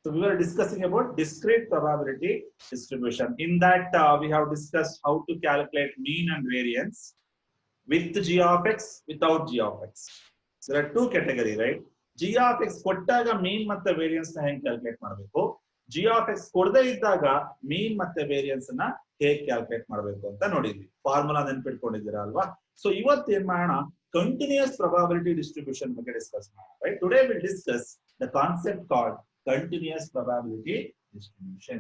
So we were discussing about discrete probability distribution. In that, we have discussed how to calculate mean and variance with g of x, without g of x. There are two categories, right? G of x kottaga mean matte variance na henge calculate ಮಾಡಬೇಕು. G of x ಕೊಡದೇ ಇದ್ದಾಗ mean ಮತ್ತೆ variance na ಹೇಗೆ calculate ಮಾಡಬೇಕು ಅಂತ ನೋಡಿದ್ವಿ. Formula ನೆನಪಿಟ್ಕೊಂಡಿದ್ದೀರಾ ಅಲ್ವಾ? So ಇವತ್ತು ಏನು ಮಾಡೋಣ, continuous probability distribution ಬಗ್ಗೆ ಡಿಸ್ಕಸ್ ಮಾಡೋಣ. Right? Today we'll discuss the concept called continuous probability distribution.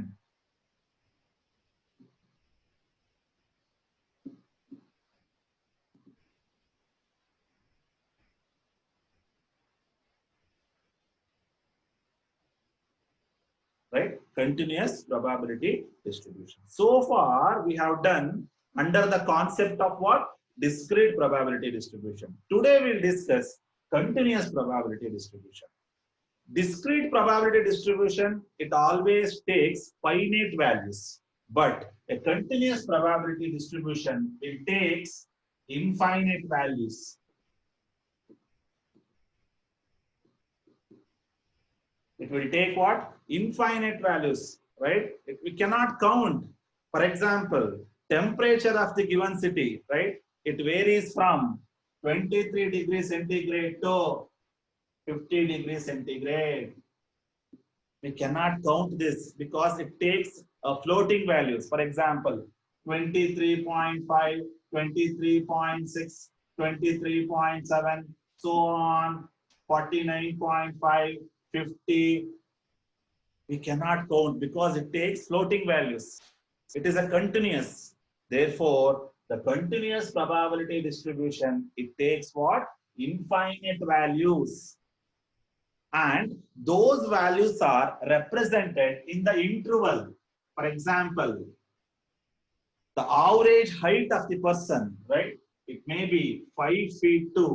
Right? Continuous probability distribution. So far, we have done under the concept of what? Discrete probability distribution. Today, we'll discuss continuous probability distribution. Discrete probability distribution, it always takes finite values. But a continuous probability distribution, it takes infinite values. It will take what? Infinite values, right? We cannot count. For example, temperature of the given city, right? It varies from 23 degrees centigrade to 50 degrees centigrade. We cannot count this because it takes floating values. For example, 23.5, 23.6, 23.7, so on, 49.5, 50. We cannot count because it takes floating values. It is a continuous. Therefore, the continuous probability distribution, it takes what? Infinite values. And those values are represented in the interval. For example, the average height of the person, right? It may be 5 feet to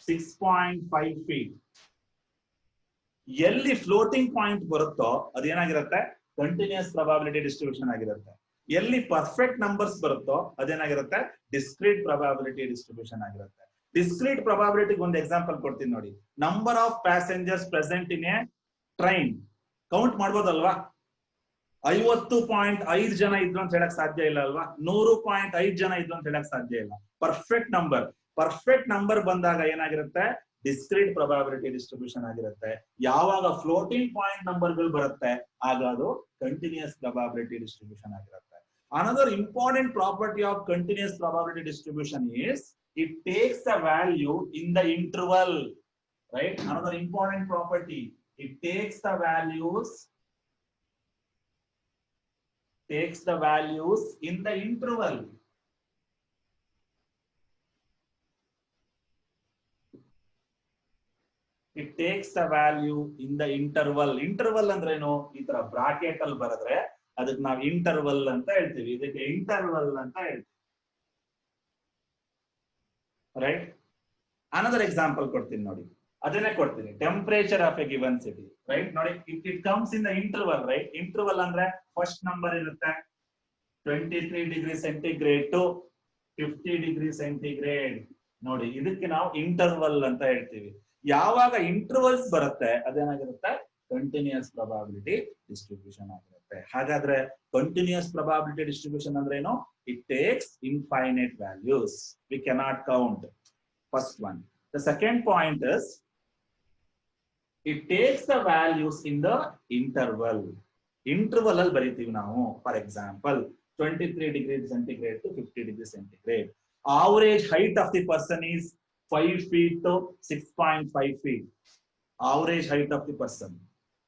6.5 feet. ಎಲ್ಲಿ floating point ಬರುತ್ತೋ ಅದೇನಾಗಿರುತ್ತೆ, continuous probability distribution ಆಗಿರುತ್ತೆ. ಎಲ್ಲಿ perfect numbers ಬರುತ್ತೋ ಅದೇನಾಗಿರುತ್ತೆ, discrete probability distribution ಆಗಿರುತ್ತೆ. Discrete probability ಒಂದು example ಕೊಡ್ತೀನಿ ನೋಡಿ. Number of passengers present in a train count ಮಾಡ್ಬೋದಲ್ವಾ? 50.5 ಜನ ಇದ್ರು ಅಂತ ಹೇಳಕ್ ಸಾಧ್ಯ ಇಲ್ಲ ಅಲ್ವಾ? 100.5 ಜನ ಇದ್ರು ಅಂತ ಹೇಳಕ್ ಸಾಧ್ಯ ಇಲ್ಲ. ಪರ್ಫೆಕ್ಟ್ ನಂಬರ್ ಬಂದಾಗ ಏನಾಗಿರುತ್ತೆ, ಡಿಸ್ಕ್ರೀಟ್ ಪ್ರಾಬಬಿಲಿಟಿ ಡಿಸ್ಟ್ರಿಬ್ಯೂಷನ್ ಆಗಿರುತ್ತೆ. ಯಾವಾಗ ಫ್ಲೋಟಿಂಗ್ ಪಾಯಿಂಟ್ ನಂಬರ್ಗಳು ಬರುತ್ತೆ ಆಗ ಅದು ಕಂಟಿನ್ಯೂಸ್ ಪ್ರಾಬಬಿಲಿಟಿ ಡಿಸ್ಟ್ರಿಬ್ಯೂಷನ್ ಆಗಿರುತ್ತೆ. Another important property of continuous probability distribution is it takes the value in the interval, right? Another important property, it takes the values in the interval. It takes the value in the interval. Interval ಅಂದ್ರೇನು? ಈ ತರ bracket ಅಲ್ಲಿ ಬರೆದ್ರೆ ಅದಕ್ಕೆ ನಾವು interval ಅಂತ ಹೇಳ್ತೀವಿ. ಇದಕ್ಕೆ ಇಂಟರ್ವಲ್ ಅಂತ ಹೇಳ್ತೀವಿ, ರೈಟ್? ಅನದರ್ ಎಕ್ಸಾಂಪಲ್ ಕೊಡ್ತೀನಿ ನೋಡಿ, ಅದನ್ನೇ ಕೊಡ್ತೀನಿ. Temperature of a given city, right? ನೋಡಿ, it comes in the interval, right? Interval ಅಂದ್ರೆ ಫಸ್ಟ್ ನಂಬರ್ ಇರುತ್ತೆ 23 degree centigrade to 50 degree centigrade. ನೋಡಿ, ಇದಕ್ಕೆ ನಾವು ಇಂಟರ್ವಲ್ ಅಂತ ಹೇಳ್ತೀವಿ. ಯಾವಾಗ ಇಂಟರ್ವಲ್ಸ್ ಬರುತ್ತೆ ಅದೇನಾಗಿರುತ್ತೆ, ಕಂಟಿನ್ಯೂಸ್ ಪ್ರಾಬಬಿಲಿಟಿ ಡಿಸ್ಟ್ರಿಬ್ಯೂಷನ್ ಆಗಿರುತ್ತೆ. ಹಾಗಾದ್ರೆ ಕಂಟಿನ್ಯೂಸ್ ಪ್ರಾಬಬಿಲಿಟಿ ಡಿಸ್ಟ್ರಿಬ್ಯೂಷನ್ ಅಂದ್ರೆ ಏನು? It takes infinite values, we cannot count. First one. The second point is it takes the values in the interval. Interval ಅಲ್ಲಿ ಬರೀತೀವಿ ನಾವು. For example 23 degree centigrade to 50 degree centigrade. Average height of the person is 5 feet to 6.5 feet. Average height of the person.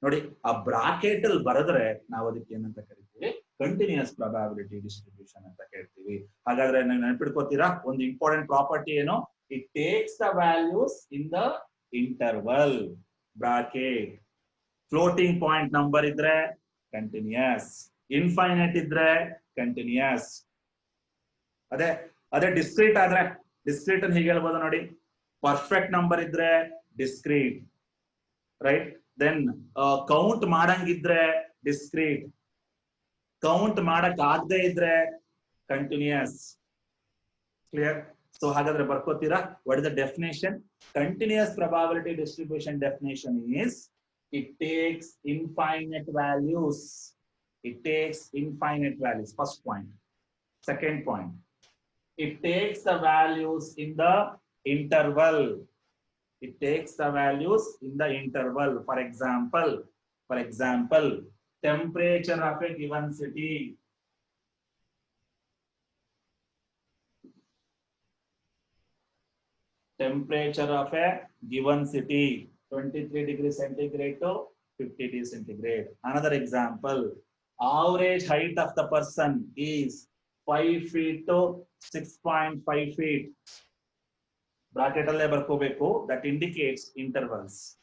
ನೋಡಿ, ಆ bracket ಅಲ್ಲಿ ಬರೆದ್ರೆ ನಾವು ಅದಕ್ಕೆ ಏನಂತ ಕರಿತೀವಿ, ಕಂಟಿನ್ಯೂಸ್ ಪ್ರಾಬಬಿಲಿಟಿ ಡಿಸ್ಟ್ರಿಬ್ಯೂಷನ್ ಅಂತ ಕೇಳ್ತೀವಿ. ಹಾಗಾದ್ರೆ ನೀವು ನೆನಪಿಟ್ಕೋತೀರಾ, ಒಂದು ಇಂಪಾರ್ಟೆಂಟ್ ಪ್ರಾಪರ್ಟಿ ಏನು? It takes the values in the interval bracket. Floating point number ಇದ್ರೆ ಕಂಟಿನ್ಯೂಸ್, ಇನ್ಫೈನೈಟ್ ಇದ್ರೆ ಕಂಟಿನ್ಯೂಸ್. ಅದೇ ಡಿಸ್ಕ್ರೀಟ್ ಆದ್ರೆ, ಡಿಸ್ಕ್ರೀಟ್ ಅಂತ ಹೀಗೆ ಹೇಳ್ಬೋದು ನೋಡಿ. ಪರ್ಫೆಕ್ಟ್ ನಂಬರ್ ಇದ್ರೆ ಡಿಸ್ಕ್ರೀಟ್, ರೈಟ್? ದೆನ್ ಕೌಂಟ್ ಮಾಡಂಗಿದ್ರೆ ಡಿಸ್ಕ್ರೀಟ್, ಕೌಂಟ್ ಮಾಡಕ್ ಆಗದೆ ಇದ್ರೆ ಕಂಟಿನ್ಯೂಸ್. ಕ್ಲಿಯರ್? ಸೊ ಹಾಗಾದ್ರೆ ಬರ್ಕೋತೀರಾ, what is the definition? Continuous probability distribution definition is It takes infinite values. It takes infinite values. First point. Second point. It takes the values in the interval. It takes the values in the interval. For example, temperature of a given city. Temperature of a given city, 23 degrees centigrade to 50 degrees centigrade. Another example, average height of the person is 5 feet to 6.5 feet. Bracket alle barkobeku, that indicates intervals.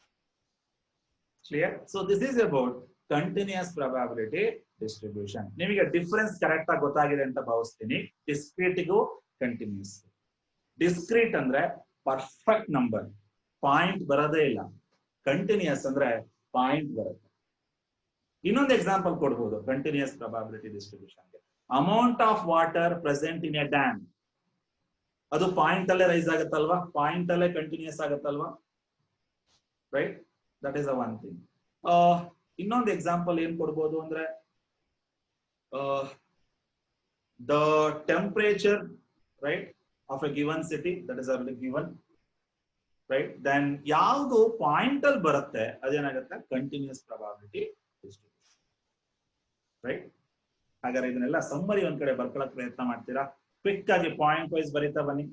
Clear? So this is about continuous probability distribution. ನಿಮಗೆ difference correct ಆಗಿ ಗೊತ್ತಾಗಿದೆ ಅಂತ ಭಾವಿಸ್ತೀನಿ. ಡಿಸ್ಕ್ರೀಟ್ಗೂ continuous. Discrete ಅಂದ್ರೆ perfect number, point ಬರೋದೇ ಇಲ್ಲ. Continuous ಅಂದ್ರೆ ಪಾಯಿಂಟ್ ಬರುತ್ತೆ. ಇನ್ನೊಂದು ಎಕ್ಸಾಂಪಲ್ ಕೊಡ್ಬೋದು ಕಂಟಿನ್ಯೂಸ್ ಪ್ರೊಬಬಿಲಿಟಿ ಡಿಸ್ಟ್ರಿಬ್ಯೂಷನ್ಗೆ. Amount of water present in a dam, ಅದು ಪಾಯಿಂಟ್ ಅಲ್ಲೇ ರೈಸ್ ಆಗುತ್ತಲ್ವಾ, ಪಾಯಿಂಟ್ ಅಲ್ಲೇ ಕಂಟಿನ್ಯೂಸ್ ಆಗುತ್ತಲ್ವಾ, right? That is a one thing. ಇನ್ನೊಂದು ಎಕ್ಸಾಂಪಲ್ ಏನ್ ಕೊಡ್ಬೋದು ಅಂದ್ರೆ the temperature, right, of a given city, that is already given, right? Then ಯಾವುದು ಪಾಯಿಂಟ್ ಅಲ್ಲಿ ಬರುತ್ತೆ ಅದೇನಾಗುತ್ತೆ, ಕಂಟಿನ್ಯೂಸ್ ಪ್ರೊಬಬಿಲಿಟಿ ಡಿಸ್ಟ್ರಿಬ್ಯೂಷನ್, ರೈಟ್? ಹಾಗಾದ್ರೆ ಇದನ್ನೆಲ್ಲ ಸಮ್ಮರಿ ಒಂದ್ ಕಡೆ ಬರ್ಕೊಳ್ಳೋಕೆ ಪ್ರಯತ್ನ ಮಾಡ್ತೀರಾ? ಕ್ವಿಕ್ ಆಗಿ ಪಾಯಿಂಟ್ ವೈಸ್ ಬರೀತಾ ಬನ್ನಿ.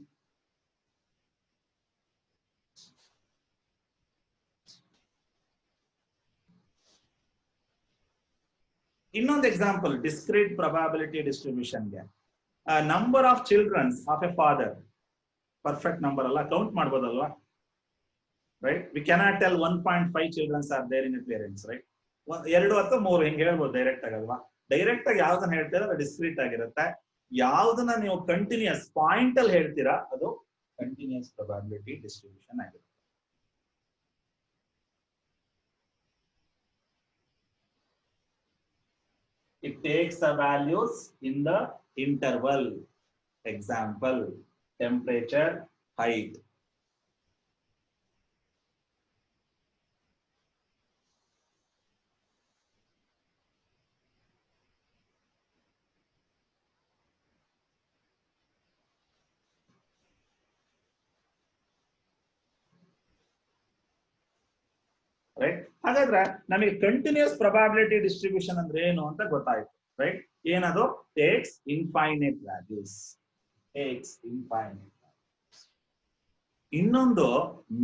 ಇನ್ನೊಂದು ಎಕ್ಸಾಂಪಲ್ ಡಿಸ್ಕ್ರೀಟ್ ಪ್ರೊಬಬಿಲಿಟಿ ಡಿಸ್ಟ್ರಿಬ್ಯೂಷನ್ಗೆ. Number of childrens of a father, perfect number ಅಲ್ಲ, ಕೌಂಟ್ ಮಾಡ್ಬೋದಲ್ವಾ, right? We cannot tell 1.5 childrens are there in a parents, right? 2 ಅಥವಾ 3 ಹಿಂಗೆ ಹೇಳ್ಬೋದು ಡೈರೆಕ್ಟ್ ಆಗಲ್ವಾ? ಡೈರೆಕ್ಟ್ ಆಗಿ ಯಾವ್ದನ್ನ ಹೇಳ್ತೀರಾ ಅದು ಡಿಸ್ಕ್ರೀಟ್ ಆಗಿರುತ್ತೆ. ಯಾವ್ದನ್ನ ನೀವು ಕಂಟಿನ್ಯೂಸ್ ಪಾಯಿಂಟ್ ಅಲ್ಲಿ ಹೇಳ್ತೀರಾ ಅದು ಕಂಟಿನ್ಯೂಸ್ ಪ್ರೊಬಬಿಲಿಟಿ ಡಿಸ್ಟ್ರಿಬ್ಯೂಷನ್ ಆಗಿರುತ್ತೆ. It takes the values in the interval. Example, temperature, height. Right? ಹಾಗಾದ್ರೆ ನಮಗೆ ಕಂಟಿನ್ಯೂಸ್ ಪ್ರೊಬಬಿಲಿಟಿ ಡಿಸ್ಟ್ರಿಬ್ಯೂಷನ್ ಅಂದ್ರೆ ಏನು ಅಂತ ಗೊತ್ತಾಯ್ತು, ರೈಟ್? ಏನದು? Takes infinite values. Takes infinite values. ಇನ್ನೊಂದು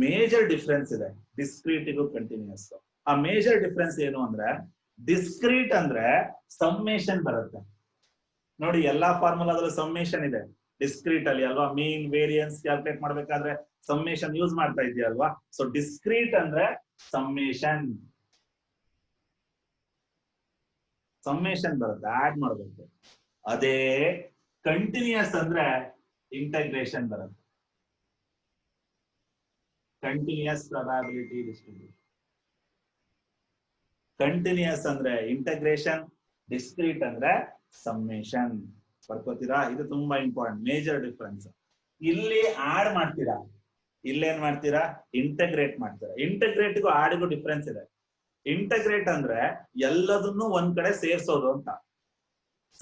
ಮೇಜರ್ ಡಿಫರೆನ್ಸ್ ಇದೆ ಡಿಸ್ಕ್ರೀಟ್ಗೂ ಕಂಟಿನ್ಯೂಸ್. ಆ ಮೇಜರ್ ಡಿಫರೆನ್ಸ್ ಏನು ಅಂದ್ರೆ, ಡಿಸ್ಕ್ರೀಟ್ ಅಂದ್ರೆ ಸಮ್ಮೇಷನ್ ಬರುತ್ತೆ ನೋಡಿ. ಎಲ್ಲಾ ಫಾರ್ಮುಲಾದಲ್ಲೂ ಸಮ್ಮೇಷನ್ ಇದೆ ಡಿಸ್ಕ್ರೀಟ್ ಅಲ್ಲಿ ಅಲ್ವಾ? ಮೀನ್, ವೇರಿಯನ್ಸ್ ಕ್ಯಾಲ್ಕುಲೇಟ್ ಮಾಡ್ಬೇಕಾದ್ರೆ ಸಮ್ಮೇಷನ್ ಯೂಸ್ ಮಾಡ್ತಾ ಇದೆಯಲ್ವಾ? ಸೊ ಡಿಸ್ಕ್ರೀಟ್ ಅಂದ್ರೆ ಸಮ್ಮೇಷನ್, ಸಮ್ಮೇಷನ್ ಬರುತ್ತೆ, ಆಡ್ ಮಾಡಬೇಕು. ಅದೇ ಕಂಟಿನ್ಯೂಸ್ ಅಂದ್ರೆ ಇಂಟಗ್ರೇಷನ್ ಬರುತ್ತೆ. Continuous probability distribution. ಕಂಟಿನ್ಯೂಸ್ ಅಂದ್ರೆ ಇಂಟಗ್ರೇಷನ್, ಡಿಸ್ಕ್ರೀಟ್ ಅಂದ್ರೆ ಸಮ್ಮೇಷನ್. ಬರ್ಕೋತೀರಾ? ಇದು ತುಂಬಾ ಇಂಪಾರ್ಟೆಂಟ್, ಮೇಜರ್ ಡಿಫರೆನ್ಸ್. ಇಲ್ಲಿ ಆಡ್ ಮಾಡ್ತೀರಾ, ಇಲ್ಲೇನ್ ಮಾಡ್ತೀರಾ? ಇಂಟಗ್ರೇಟ್ ಮಾಡ್ತೀರಾ. ಇಂಟಗ್ರೇಟ್ಗೂ ಆಡ್ಗೂ ಡಿಫರೆನ್ಸ್ ಇದೆ. ಇಂಟಗ್ರೇಟ್ ಅಂದ್ರೆ ಎಲ್ಲದನ್ನು ಒಂದ್ ಕಡೆ ಸೇರ್ಸೋದು ಅಂತ.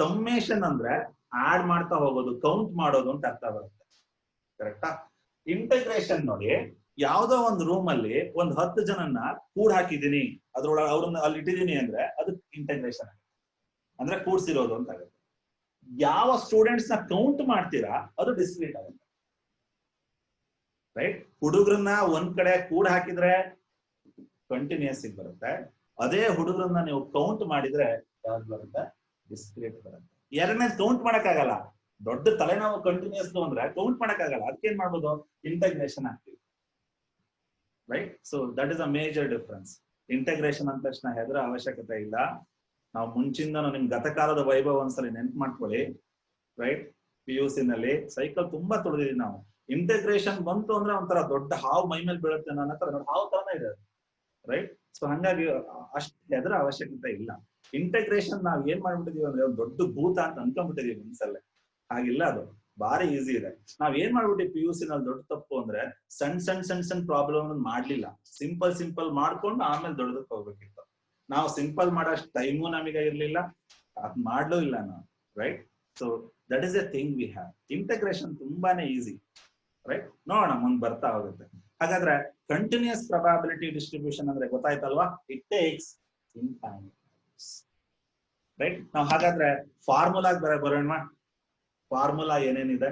ಸಮ್ಮೇಷನ್ ಅಂದ್ರೆ ಆಡ್ ಮಾಡ್ತಾ ಹೋಗೋದು, ಕೌಂಟ್ ಮಾಡೋದು ಅಂತ ಅರ್ಥ ಬರುತ್ತೆ, ಕರೆಕ್ಟಾ? ಇಂಟಗ್ರೇಷನ್ ನೋಡಿ, ಯಾವ್ದೋ ಒಂದು ರೂಮ್ ಅಲ್ಲಿ ಒಂದ್ 10 ಜನನ್ನ ಕೂಡ್ ಹಾಕಿದೀನಿ, ಅದ್ರೊಳಗೆ ಅವ್ರನ್ನ ಅಲ್ಲಿ ಇಟ್ಟಿದೀನಿ ಅಂದ್ರೆ ಅದು ಇಂಟಗ್ರೇಷನ್ ಆಗುತ್ತೆ, ಅಂದ್ರೆ ಕೂಡ್ಸಿರೋದು ಅಂತ ಆಗುತ್ತೆ. ಯಾವ ಸ್ಟೂಡೆಂಟ್ಸ್ ನ ಕೌಂಟ್ ಮಾಡ್ತೀರಾ ಅದು ಡಿಸ್ಕ್ರೀಟ್ ಆಗುತ್ತೆ, ರೈಟ್? ಹುಡುಗರನ್ನ ಒಂದ್ ಕಡೆ ಕೂಡ್ ಹಾಕಿದ್ರೆ ಕಂಟಿನ್ಯೂಸ್ ಬರುತ್ತೆ. ಅದೇ ಹುಡುಗರನ್ನ ನೀವು ಕೌಂಟ್ ಮಾಡಿದ್ರೆ ಯಾವ್ದು ಬರುತ್ತೆ? ಡಿಸ್ಕ್ರೀಟ್ ಬರುತ್ತೆ. ಎರಡನೇ ಕೌಂಟ್ ಮಾಡಕ್ ಆಗಲ್ಲ, ದೊಡ್ಡ ತಲೆನೋವು ಕಂಟಿನ್ಯೂಸ್ ಅಂದ್ರೆ ಕೌಂಟ್ ಮಾಡಕ್ ಆಗಲ್ಲ, ಅದಕ್ಕೆ ಏನ್ ಮಾಡ್ಬೋದು? ಇಂಟಗ್ರೇಷನ್ ಆಗ್ತೀವಿ, right? So that is a major difference. Integration ಅಂದ ತಕ್ಷಣ ಹೆದರ ಅವಶ್ಯಕತೆ ಇಲ್ಲ. ನಾವು ಮುಂಚಿಂದ ನಿಮ್ ಗತಕಾಲದ ವೈಭವ ಒಂದ್ಸಲಿ ನೆನ್ಪು ಮಾಡ್ಕೊಳ್ಳಿ, ರೈಟ್? PUC ನಲ್ಲಿ ಸೈಕಲ್ ತುಂಬಾ ತುಳಿದಿದ್ದೀವಿ ನಾವು. ಇಂಟಗ್ರೇಷನ್ ಬಂತು ಅಂದ್ರೆ ಒಂಥರ ದೊಡ್ಡ ಹಾವು ಮೈ ಮೇಲೆ ಬೀಳುತ್ತೆ ಅನ್ನೋ ತರ ಹಾವು ತರನೇ ಇದೆ, ರೈಟ್? ಸೊ ಹಂಗಾಗಿ ಅಷ್ಟು ಹೆದರ ಅವಶ್ಯಕತೆ ಇಲ್ಲ. ಇಂಟಗ್ರೇಷನ್ ನಾವ್ ಏನ್ ಮಾಡ್ಬಿಟ್ಟಿದೀವಿ ಅಂದ್ರೆ ಒಂದು ದೊಡ್ಡ ಭೂತ ಅಂತ ಅನ್ಕೊಂಡ್ಬಿಟ್ಟಿದೀವಿ ಮನ್ಸಲ್ಲೇ. ಹಾಗಿಲ್ಲ ಅದು. ಬಾರಿ ಈಸಿ ಇದೆ. ನಾವ್ ಏನ್ ಮಾಡ್ಬಿಟ್ಟು PUC ನಲ್ಲಿ ದೊಡ್ಡ ತಪ್ಪು ಅಂದ್ರೆ ಸಣ್ಣ ಪ್ರಾಬ್ಲಮ್ ಮಾಡ್ಲಿಲ್ಲ, ಸಿಂಪಲ್ ಮಾಡ್ಕೊಂಡು ಆಮೇಲೆ ದೊಡ್ಡದಕ್ಕೆ ಹೋಗ್ಬೇಕಿತ್ತು. ನಾವು ಸಿಂಪಲ್ ಮಾಡೋಷ್ಟು ಟೈಮು ನಮಗೆ ಇರ್ಲಿಲ್ಲ, ಅದ್ ಮಾಡ್ಲೂ ಇಲ್ಲ ನಾವು, right? So that is a thing we have. Integration ತುಂಬಾನೇ ಈಸಿ, ರೈಟ್? ನೋಡೋಣ ಮುಂದೆ ಬರ್ತಾ ಹೋಗುತ್ತೆ. ಹಾಗಾದ್ರೆ ಕಂಟಿನ್ಯೂಸ್ ಪ್ರೊಬಬಿಲಿಟಿ ಡಿಸ್ಟ್ರಿಬ್ಯೂಷನ್ ಅಂದ್ರೆ ಗೊತ್ತಾಯ್ತಲ್ವಾ? It takes infinite times, right? ನಾವು ಹಾಗಾದ್ರೆ ಫಾರ್ಮುಲಾಗ್ ಬರೋಣ. ಫಾರ್ಮುಲಾ ಏನೇನಿದೆ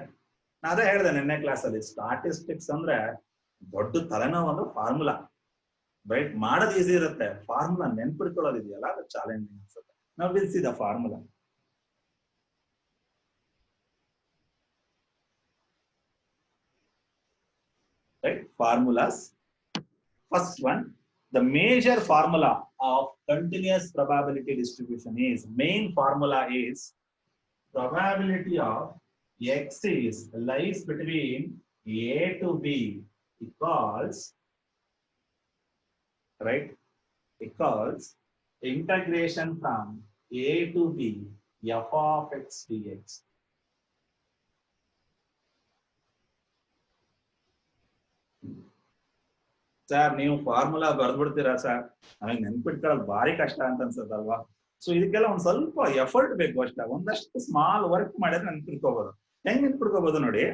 ನಾ ಅದೇ ಹೇಳಿದೆ ನಿನ್ನೆ ಕ್ಲಾಸ್ ಅಲ್ಲಿ. ಸ್ಟಾಟಿಸ್ಟಿಕ್ಸ್ ಅಂದ್ರೆ ದೊಡ್ಡ ತಲೆನೋವು ಒಂದು ಫಾರ್ಮುಲಾ, ರೈಟ್? ಮಾಡೋದು ಈಸಿ ಇರುತ್ತೆ, ಫಾರ್ಮುಲಾ ನೆನ್ಪಿಟ್ಕೊಳ್ಳೋದು ಇದೆಯಲ್ಲ ಅದು ಚಾಲೆಂಜಿಂಗ್ ಅನ್ಸುತ್ತೆ. ನಾವು will see the formula. Right? Formulas. First one, the major formula of continuous probability distribution is, main formula is probability of X is lies between A to B equals, right? Equals integration from A to B f of x dx. Sir ನೀವು formula ಬರ್ದ್ಬಿಡ್ತೀರಾ sir, ನಮಗೆ ನೆನ್ಪಿಟ್ಕೊಳ್ಳೋದು ಭಾರಿ ಕಷ್ಟ ಅಂತ ಅನ್ಸುತ್ತಲ್ವಾ? So ಇದಕ್ಕೆಲ್ಲ ಒಂದ್ ಸ್ವಲ್ಪ effort ಬೇಕು ಅಷ್ಟೇ. ಒಂದಷ್ಟು ಸ್ಮಾಲ್ ವರ್ಕ್ ಮಾಡಿದ್ರೆ ನೆನ್ಪಿಟ್ಕೋಬಹುದು. ಹೆಂಗ್ ನೆನ್ಪಿಟ್ಕೋಬಹುದು ನೋಡಿ,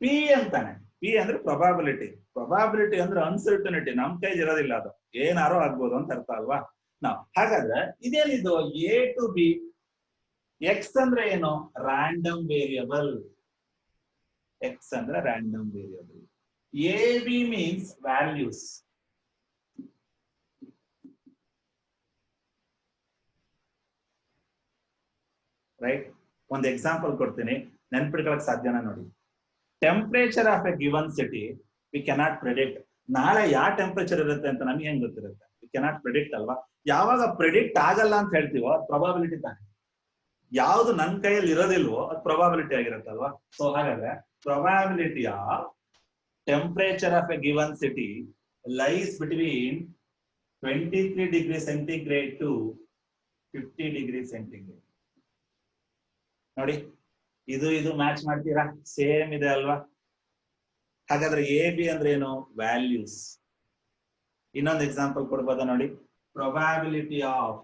ಪಿ ಅಂತಾನೆ. ಪಿ ಅಂದ್ರೆ ಪ್ರೊಬಾಬಿಲಿಟಿ ಅಂದ್ರೆ ಅನ್ಸರ್ಟನಿಟಿ, ನಮ್ ಕೈಲಿ ಇರೋದಿಲ್ಲ, ಅದು ಏನಾರೋ ಆಗ್ಬೋದು ಅಂತ ಅರ್ಥ ಅಲ್ವಾ? ನಾವು ಹಾಗಾದ್ರೆ ಇದೇನಿದು ಎ ಟು ಬಿ. ಎಕ್ಸ್ ಅಂದ್ರೆ ಏನು? Random variable. ಎಕ್ಸ್ ಅಂದ್ರೆ random variable. AB means values. Right? ಒಂದು ಎಕ್ಸಾಂಪಲ್ ಕೊಡ್ತೀನಿ, ನೆನ್ಪಿಟ್ಕೊಳ್ಳೋಕೆ ಸಾಧ್ಯನಾ ನೋಡಿ. Temperature of a given city we cannot predict. ನಾಳೆ ಯಾವ ಟೆಂಪರೇಚರ್ ಇರುತ್ತೆ ಅಂತ ನಮ್ಗೆ ಹೆಂಗ್ ಗೊತ್ತಿರುತ್ತೆ? ವಿ ಕೆನಾಟ್ ಪ್ರೆಡಿಕ್ಟ್ ಅಲ್ವಾ? ಯಾವಾಗ ಪ್ರೆಡಿಕ್ಟ್ ಆಗಲ್ಲ ಅಂತ ಹೇಳ್ತೀವೋ ಅದು ಪ್ರೊಬಾಬಿಲಿಟಿ ತಾನೆ. ಯಾವ್ದು ನನ್ನ ಕೈಯಲ್ಲಿ ಇರೋದಿಲ್ವೋ ಅದು ಪ್ರೊಬಾಬಿಲಿಟಿ ಆಗಿರುತ್ತಲ್ವಾ? ಸೊ ಹಾಗಾದ್ರೆ probability of temperature of a given city lies between 23 degrees centigrade to 50 degrees centigrade. ನೋಡಿ, ಇದು ಮ್ಯಾಚ್ ಮಾಡ್ತೀರಾ? ಸೇಮ್ ಇದೆ ಅಲ್ವಾ? ಹಾಗಾದ್ರೆ ಎ ಬಿ ಅಂದ್ರೆ ಏನು? ವ್ಯಾಲ್ಯೂಸ್. ಇನ್ನೊಂದು ಎಕ್ಸಾಂಪಲ್ ಕೊಡ್ಬೋದಾ ನೋಡಿ. Probability of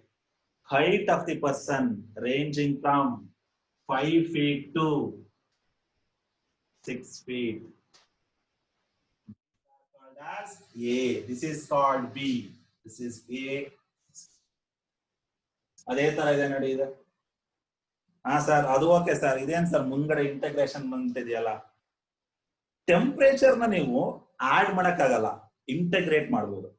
height of the person ranging from 5 feet to 6 feet. As A, this is called B, this is A. ಅದೇ ತರ ಇದೆ ನೋಡಿ ಇದು. ಹಾ ಸರ್, ಅದು ಓಕೆ ಸರ್. ಇದೇನ್ ಸರ್ ಮುಂದ್ಗಡೆ ಇಂಟಗ್ರೇಷನ್ ಬಂದಿದೆಯಲ್ಲ? ಟೆಂಪರೇಚರ್ ನ ನೀವು ಆಡ್ ಮಾಡಕ್ಕಾಗಲ್ಲ, ಇಂಟಗ್ರೇಟ್ ಮಾಡ್ಬೋದು.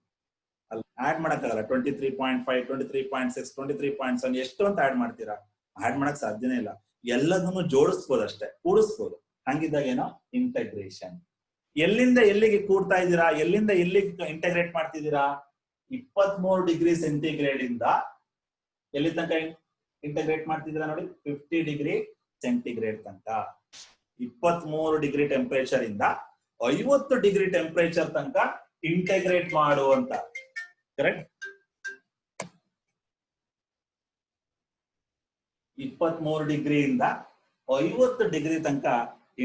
ಅಲ್ಲ, ಆಡ್ ಮಾಡಕ್ಕಾಗಲ್ಲ. 23.5, 23.6, 23.7 ಎಷ್ಟು ಅಂತ ಆಡ್ ಮಾಡ್ತೀರಾ? ಆಡ್ ಮಾಡಕ್ ಸಾಧ್ಯನೇ ಇಲ್ಲ. ಎಲ್ಲದನ್ನು ಜೋಡಿಸ್ಬೋದು ಅಷ್ಟೇ, ಕೂಡಿಸ್ಬೋದು. ಹಂಗಿದ್ದಾಗ ಏನೋ ಇಂಟಗ್ರೇಷನ್. ಎಲ್ಲಿಂದ ಎಲ್ಲಿಗೆ ಕೂಡ್ತಾ ಇದ್ದೀರಾ? ಎಲ್ಲಿಂದ ಎಲ್ಲಿಗೆ ಇಂಟಗ್ರೇಟ್ ಮಾಡ್ತಿದ್ದೀರಾ? 23 ಡಿಗ್ರಿ ಸೆಂಟಿಗ್ರೇಡ್ ಇಂದ ಎಲ್ಲಿ ತನಕ ಇಂಟಗ್ರೇಟ್ ಮಾಡ್ತಿದ್ದೀರಾ ನೋಡಿ? 50 ಡಿಗ್ರಿ ಸೆಂಟಿಗ್ರೇಡ್ ತನಕ. 23 ಡಿಗ್ರಿ ಟೆಂಪರೇಚರ್ ಇಂದ 50 ಡಿಗ್ರಿ ಟೆಂಪರೇಚರ್ ತನಕ ಇಂಟಗ್ರೇಟ್ ಮಾಡು ಅಂತ. ಕರೆಕ್ಟ್? 23 ಡಿಗ್ರಿಯಿಂದ 50 ಡಿಗ್ರಿ ತನಕ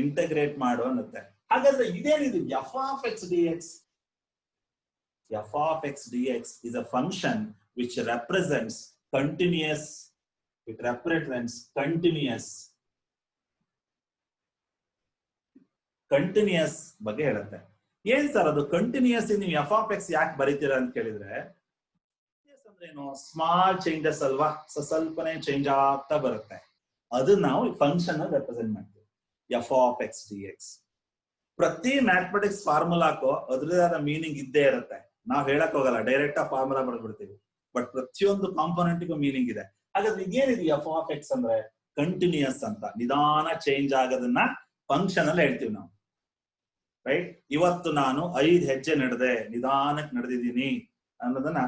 ಇಂಟಗ್ರೇಟ್ ಮಾಡು ಅನ್ನುತ್ತೆ. ಹಾಗಾದ್ರೆ ಇದೇನಿದು F of X D X? F of X D X is a function which represents continuous. It represents continuous ಬಗ್ಗೆ ಹೇಳುತ್ತೆ. ಏನ್ ಸರ್ ಅದು ಕಂಟಿನ್ಯೂಸ್? ನೀವು ಎಫ್ ಆಫ್ ಎಕ್ಸ್ ಯಾಕೆ ಬರೀತೀರಾ ಅಂತ ಕೇಳಿದ್ರೆ, ಅಂದ್ರೇನು? ಸ್ಮಾಲ್ ಚೇಂಜಸ್ ಅಲ್ವಾ? ಸ್ವಲ್ಪನೇ ಚೇಂಜ್ ಆಗ್ತಾ ಬರುತ್ತೆ. ಅದು ನಾವು ಫಂಕ್ಷನ್ ರೆಪ್ರೆಸೆಂಟ್ ಮಾಡ್ತೀವಿ, F of X D X. ಪ್ರತಿ ಮ್ಯಾಥಮೆಟಿಕ್ಸ್ ಫಾರ್ಮುಲಾಕ್ಕೂ ಅದ್ರದೇ ಆದ ಮೀನಿಂಗ್ ಇದ್ದೇ ಇರುತ್ತೆ. ನಾವ್ ಹೇಳಕ್ ಹೋಗಲ್ಲ, ಡೈರೆಕ್ಟ್ ಆಗಿ ಫಾರ್ಮುಲಾ ಬರ್ಬಿಡ್ತೀವಿ. ಬಟ್ ಪ್ರತಿಯೊಂದು ಕಾಂಪೋನೆಂಟ್ಗೂ ಮೀನಿಂಗ್ ಇದೆ. ಹಾಗಾದ್ರೆ ಇದೇನಿದೆ ಎಫ್ ಆಫ್ ಎಕ್ಸ್ ಅಂದ್ರೆ? ಕಂಟಿನ್ಯೂಸ್ ಅಂತ, ನಿಧಾನ ಚೇಂಜ್ ಆಗೋದನ್ನ ಫಂಕ್ಷನ್ ಅಲ್ಲಿ ಹೇಳ್ತೀವಿ ನಾವು, ರೈಟ್? ಇವತ್ತು ನಾನು 5 ಹೆಜ್ಜೆ ನಡೆದೆ, ನಿಧಾನಕ್ಕೆ ನಡೆದಿದ್ದೀನಿ ಅನ್ನೋದನ್ನ.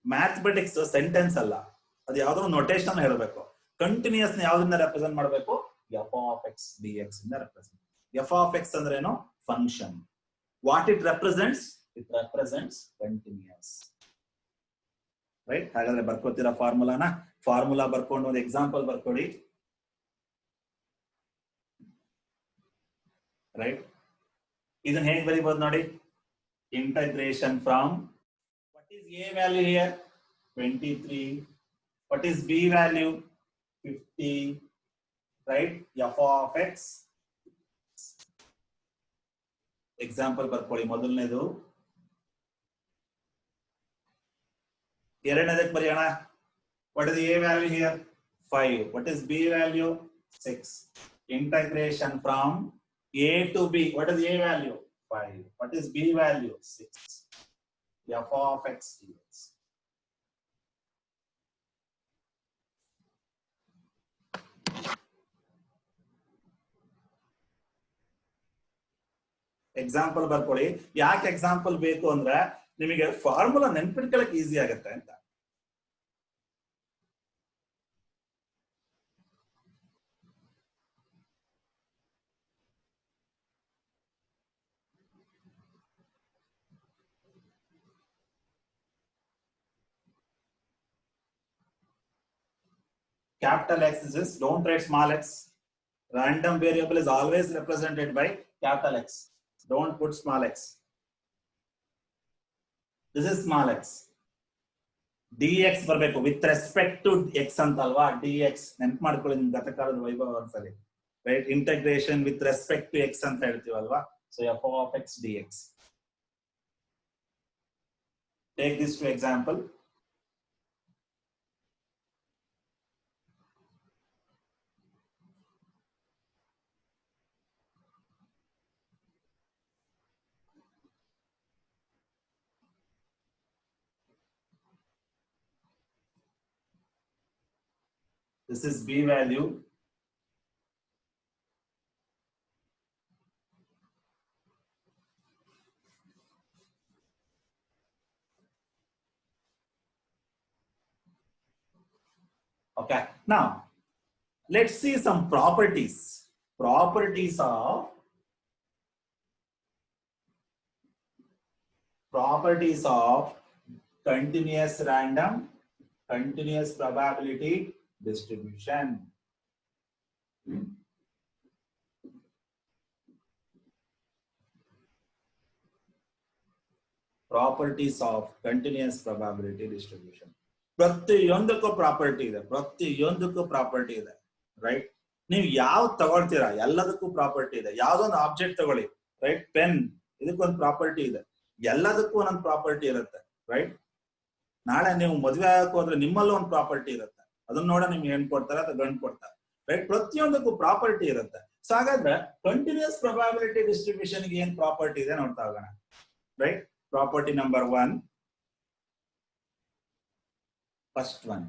ಮ್ಯಾಥಮೆಟಿಕ್ಸ್ ಸೆಂಟೆನ್ಸ್ ಅಲ್ಲ, ಅದು ಯಾವ್ದೋ ನೊಟೇಶನ್ ಹೇಳ್ಬೇಕು. ಕಂಟಿನ್ಯೂಸ್ ನ ಯಾವ್ದನ್ನ ರೆಪ್ರೆಸೆಂಟ್ ಮಾಡ್ಬೇಕು? F of X D X ಇಂದ ರೆಪ್ರೆಸೆಂಟ್. ಎಫ್ ಆಫ್ ಎಕ್ಸ್ ಅಂದ್ರೆ ಏನು? Function. What it represents? It represents continuous, right? ಹಾಗಾದ್ರೆ ಬರ್ಕೋತೀರಾ ಫಾರ್ಮುಲಾನ? ಫಾರ್ಮುಲಾ ಬರ್ಕೊಂಡು ಒಂದು ಎಕ್ಸಾಂಪಲ್ ಬರ್ಕೊಳ್ಳಿ. ರೈಟ್. ಇದನ್ನ ಹೇಗೆ ಬರೀಬಹುದು ನೋಡಿ, integration from what is a value here 23, what is b value 50, right? f of x example ಬರ್ಕೊಳ್ಳಿ. ಮೊದಲನೇದು, ಎರಡನೇದಕ್ಕೆ ಬರೆಯೋಣ. what is a value here 5, what is b value 6. Integration from a to b, what is a value 5, what is b value 6. f of x dx. Example ಬರ್ಕೊಳ್ಳಿ. ಯಾಕೆ example ಬೇಕು ಅಂದ್ರೆ ನಿಮಗೆ formula ನೆನ್ಪಿಟ್ಕೊಳ್ಳಕ್ಕೆ easy ಆಗುತ್ತೆ ಅಂತ. Capital X is, don't write small x. Random variable is always represented by capital X. Don't put small x. This is small x. dx ಬರಬೇಕು with respect to x ಅಂತ ಅಲ್ವಾ, dx ನೆನಪು ಮಾಡ್ಕೊಳ್ಳಿ ನಿಮ್ಮ ಗತಕಾಲದ ವೈಭವ ಒಂದ್ಸಲಿ, right. Integration with respect to x ಅಂತ ಹೇಳ್ತೀವಲ್ವಾ. So f of x dx. Take this to example. This is b value. Okay, now let's see some properties. Properties of continuous random, continuous probability distribution. Properties of continuous probability distribution. ಪ್ರತಿಯೊಂದಕ್ಕೂ property ಇದೆ, ಪ್ರತಿಯೊಂದಕ್ಕೂ property ಇದೆ, right. ನೀವು ಯಾವ್ದು ತಗೊಳ್ತೀರಾ ಎಲ್ಲದಕ್ಕೂ property ಇದೆ. ಯಾವ್ದೊಂದು object ತಗೊಳ್ಳಿ, right. Pen, ಇದಕ್ಕೊಂದು ಪ್ರಾಪರ್ಟಿ ಇದೆ, ಎಲ್ಲದಕ್ಕೂ ಒಂದೊಂದು ಪ್ರಾಪರ್ಟಿ ಇರುತ್ತೆ, ರೈಟ್. ನಾಳೆ ನೀವು ಮದುವೆ ಆಗಕ್ಕೆ ಹೋದ್ರೆ ನಿಮ್ಮಲ್ಲೂ ಒಂದು ಪ್ರಾಪರ್ಟಿ ಇರುತ್ತೆ, ಅದನ್ನ ನೋಡ ನಿಮ್ಗೆ ಹೆಣ್ ಕೊಡ್ತಾರೆ ಅಥವಾ ಗಂಡು ಕೊಡ್ತಾರೆ, ರೈಟ್. ಪ್ರತಿಯೊಂದಕ್ಕೂ ಪ್ರಾಪರ್ಟಿ ಇರುತ್ತೆ. ಸೊ ಹಾಗಾದ್ರೆ ಕಂಟಿನ್ಯೂಸ್ ಪ್ರೊಬಾಬಿಲಿಟಿ ಡಿಸ್ಟ್ರಿಬ್ಯೂಷನ್ ಗೆ ಏನ್ ಪ್ರಾಪರ್ಟಿ ಇದೆ ನೋಡ್ತಾ ಹೋಗೋಣ, right. Property number 1, first one,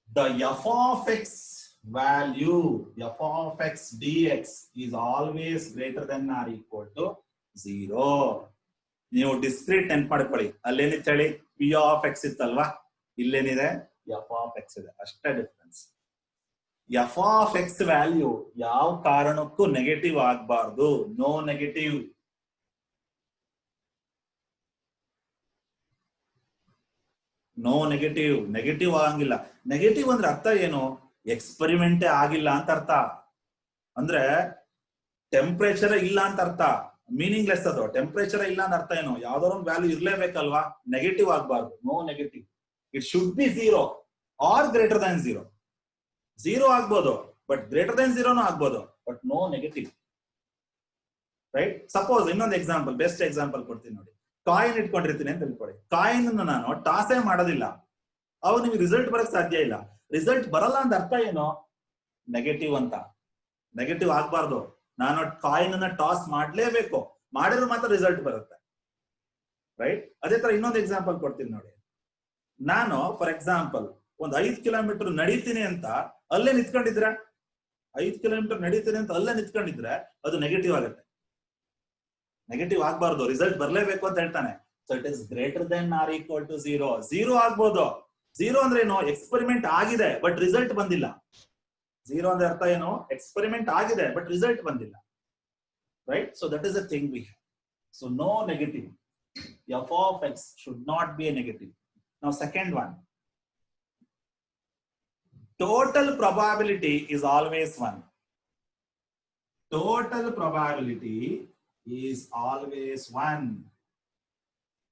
the f of x value, f of x dx is always greater than or equal to 0. ನೀವು ಡಿಸ್ಕ್ರೀಟ್ ನೆನ್ಪು ಮಾಡ್ಕೊಳ್ಳಿ. ಅಲ್ಲೇನಿತ್ತು ಹೇಳಿ, p of x ಇತ್ತಲ್ವಾ, ಇಲ್ಲೇನಿದೆ f of x ಇದೆ, ಅಷ್ಟೇ difference. f of x value ಯಾವ ಕಾರಣಕ್ಕೂ negative ಆಗಬಾರ್ದು, no negative. No negative, negative ಆಗಂಗಿಲ್ಲ. ನೆಗೆಟಿವ್ ಅಂದ್ರೆ ಅರ್ಥ ಏನು, ಎಕ್ಸ್ಪರಿಮೆಂಟೇ ಆಗಿಲ್ಲ ಅಂತ ಅರ್ಥ. ಅಂದ್ರೆ ಟೆಂಪರೇಚರ್ ಇಲ್ಲ ಅಂತ ಅರ್ಥ, ಮೀನಿಂಗ್ಲೆಸ್ ಅದು. ಟೆಂಪರೇಚರ್ ಇಲ್ಲ ಅಂತ ಅರ್ಥ ಏನು, ಯಾವ್ದಾದ್ರು ಒಂದು ವ್ಯಾಲ್ಯೂ ಇರ್ಲೇಬೇಕಲ್ವಾ, ನೆಗೆಟಿವ್ ಆಗಬಾರ್ದು. No negative, it should be 0 or greater than 0. 0 ಆಗ್ಬೋದು, ಬಟ್ ಗ್ರೇಟರ್ ದನ್ 0 ಆಗ್ಬೋದು, but no negative, right. Suppose ಇನ್ನೊಂದು ಎಕ್ಸಾಂಪಲ್, ಬೆಸ್ಟ್ ಎಕ್ಸಾಂಪಲ್ ಕೊಡ್ತೀನಿ ನೋಡಿ. ಕಾಯಿನ್ ಇಟ್ಕೊಂಡಿರ್ತೀನಿ ಅಂತ ತಿಳ್ಕೊಳ್ಳಿ. ಕಾಯಿನ್ ನಾನು ಟಾಸೇ ಮಾಡೋದಿಲ್ಲ, ಅವಾಗ ನಿಮ್ಗೆ ರಿಸಲ್ಟ್ ಬರಕ್ ಸಾಧ್ಯ ಇಲ್ಲ. ರಿಸಲ್ಟ್ ಬರಲ್ಲ ಅಂತ ಅರ್ಥ ಏನು, ನೆಗೆಟಿವ್ ಅಂತ. ನೆಗೆಟಿವ್ ಆಗ್ಬಾರ್ದು, ನಾನು ಕಾಯಿನ್ ಅನ್ನ ಟಾಸ್ ಮಾಡ್ಲೇಬೇಕು, ಮಾಡಿದ್ರೆ ಮಾತ್ರ ರಿಸಲ್ಟ್ ಬರುತ್ತೆ, ರೈಟ್. ಅದೇ ತರ ಇನ್ನೊಂದು ಎಕ್ಸಾಂಪಲ್ ಕೊಡ್ತೀನಿ ನೋಡಿ. ನಾನು ಫಾರ್ ಎಕ್ಸಾಂಪಲ್ ಒಂದ್ 5 ಕಿಲೋಮೀಟರ್ ನಡೀತೀನಿ ಅಂತ ಅಲ್ಲೇ ನಿಂತ್ಕೊಂಡಿದ್ರೆ, 5 ಕಿಲೋಮೀಟರ್ ನಡೀತೀನಿ ಅಂತ ಅಲ್ಲೇ ನಿಂತ್ಕೊಂಡಿದ್ರೆ ಅದು ನೆಗೆಟಿವ್ ಆಗುತ್ತೆ. ನೆಗೆಟಿವ್ ಆಗ್ಬಾರ್ದು, ರಿಸಲ್ಟ್ ಬರ್ಲೇಬೇಕು ಅಂತ ಹೇಳ್ತಾನೆ. So it is greater than or equal to 0. 0 ಆಗ್ಬೋದು. 0 ಅಂದ್ರೆ ಏನು, ಎಕ್ಸ್ಪೆರಿಮೆಂಟ್ ಆಗಿದೆ ಬಟ್ ರಿಸಲ್ಟ್ ಬಂದಿಲ್ಲ. 0 ಅಂದ್ರೆ ಅರ್ಥ ಏನು, ಎಕ್ಸ್ಪೆರಿಮೆಂಟ್ ಆಗಿದೆ ಬಟ್ ರಿಸಲ್ಟ್ ಬಂದಿಲ್ಲ, right. So that is a thing we have. So no negative, f of x should not be a negative. Now second one, total probability is always 1. Total probability is always 1.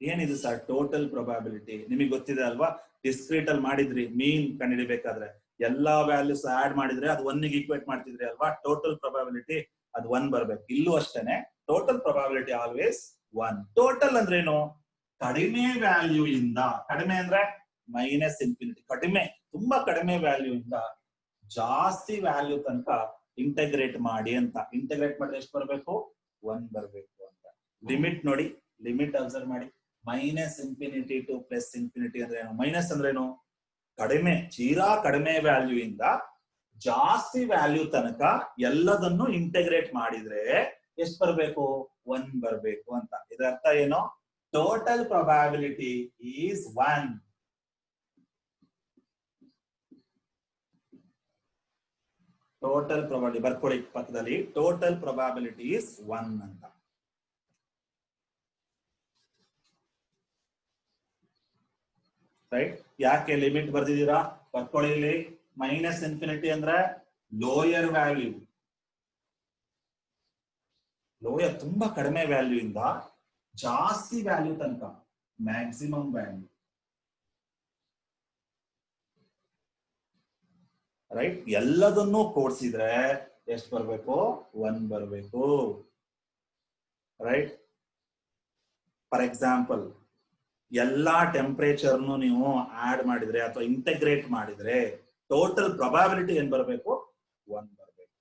ಏನಿದು sir total probability? ನಿಮಗೆ ಗೊತ್ತಿದೆ ಅಲ್ವಾ, discrete ಅಲ್ಲಿ ಮಾಡಿದ್ರಿ ಮೀನ್ ಕಂಡುಹಿಡಿಬೇಕಾದ್ರೆ ಎಲ್ಲಾ values add ಮಾಡಿದ್ರೆ ಅದು 1 ಗೆ ಈಕ್ವೇಟ್ ಮಾಡ್ತಿದ್ರಿ ಅಲ್ವಾ. ಟೋಟಲ್ ಪ್ರೊಬಾಬಿಲಿಟಿ ಅದು 1 ಬರ್ಬೇಕು. ಇಲ್ಲೂ ಅಷ್ಟೇನೆ, ಟೋಟಲ್ ಪ್ರೊಬಾಬಿಲಿಟಿ ಆಲ್ವೇಸ್ 1. ಟೋಟಲ್ ಅಂದ್ರೇನು? ಕಡಿಮೆ ವ್ಯಾಲ್ಯೂ ಇಂದ, ಕಡಿಮೆ ಅಂದ್ರೆ ಮೈನಸ್ ಇನ್ಫಿನಿಟಿ, ಕಡಿಮೆ ತುಂಬಾ ಕಡಿಮೆ ವ್ಯಾಲ್ಯೂ ಇಂದ ಜಾಸ್ತಿ ವ್ಯಾಲ್ಯೂ ತನಕ ಇಂಟಗ್ರೇಟ್ ಮಾಡಿ ಅಂತ. ಇಂಟಗ್ರೇಟ್ ಮಾಡಿದ್ರೆ ಎಷ್ಟು ಬರಬೇಕು? 1 ಬರಬೇಕು ಅಂತ. ಲಿಮಿಟ್ ನೋಡಿ, ಲಿಮಿಟ್ ಅಬ್ಸರ್ವ್ ಮಾಡಿ. Minus infinity to plus infinity ಅಂದ್ರೆ ಏನು? ಮೈನಸ್ ಅಂದ್ರೆ ಏನು? ಕಡಿಮೆ, ತೀರಾ ಕಡಿಮೆ ವ್ಯಾಲ್ಯೂ ಇಂದ ಜಾಸ್ತಿ ವ್ಯಾಲ್ಯೂ ತನಕ ಎಲ್ಲದನ್ನು ಇಂಟಗ್ರೇಟ್ ಮಾಡಿದ್ರೆ ಎಷ್ಟು ಬರಬೇಕು? 1 ಬರಬೇಕು ಅಂತ. ಇದರ ಅರ್ಥ ಏನು? Total probability is 1. Total probability ಬರ್ಕೊಳ್ಳಿ ಪಕ್ಕದಲ್ಲಿ. ಟೋಟಲ್ ಪ್ರೊಬಾಬಿಲಿಟಿ ಈಸ್ 1 ಅಂತ. ರೈಟ್? ಯಾಕೆ ಲಿಮಿಟ್ ಬರ್ದಿದ್ದೀರಾ? ಬರ್ಕೊಳ್ಳಿ ಇಲ್ಲಿ. ಮೈನಸ್ ಇನ್ಫಿನಿಟಿ ಅಂದ್ರೆ ಲೋಯರ್ ವ್ಯಾಲ್ಯೂ, ಲೋಯರ್ ತುಂಬಾ ಕಡಿಮೆ ವ್ಯಾಲ್ಯೂ ಇಂದ ಜಾಸ್ತಿ ವ್ಯಾಲ್ಯೂ ತನಕ ಮ್ಯಾಕ್ಸಿಮಮ್ ವ್ಯಾಲ್ಯೂ. ರೈಟ್? ಎಲ್ಲದನ್ನೂ ಕೂಡಿಸಿದ್ರೆ ಎಷ್ಟು ಬರಬೇಕು? 1 ಬರಬೇಕು. ರೈಟ್? ಫಾರ್ ಎಕ್ಸಾಂಪಲ್, ಎಲ್ಲಾ ಟೆಂಪರೇಚರ್ನು ನೀವು ಆಡ್ ಮಾಡಿದ್ರೆ ಅಥವಾ ಇಂಟಗ್ರೇಟ್ ಮಾಡಿದ್ರೆ ಟೋಟಲ್ ಪ್ರೊಬಾಬಿಲಿಟಿ ಏನ್ ಬರಬೇಕು? 1 ಬರಬೇಕು.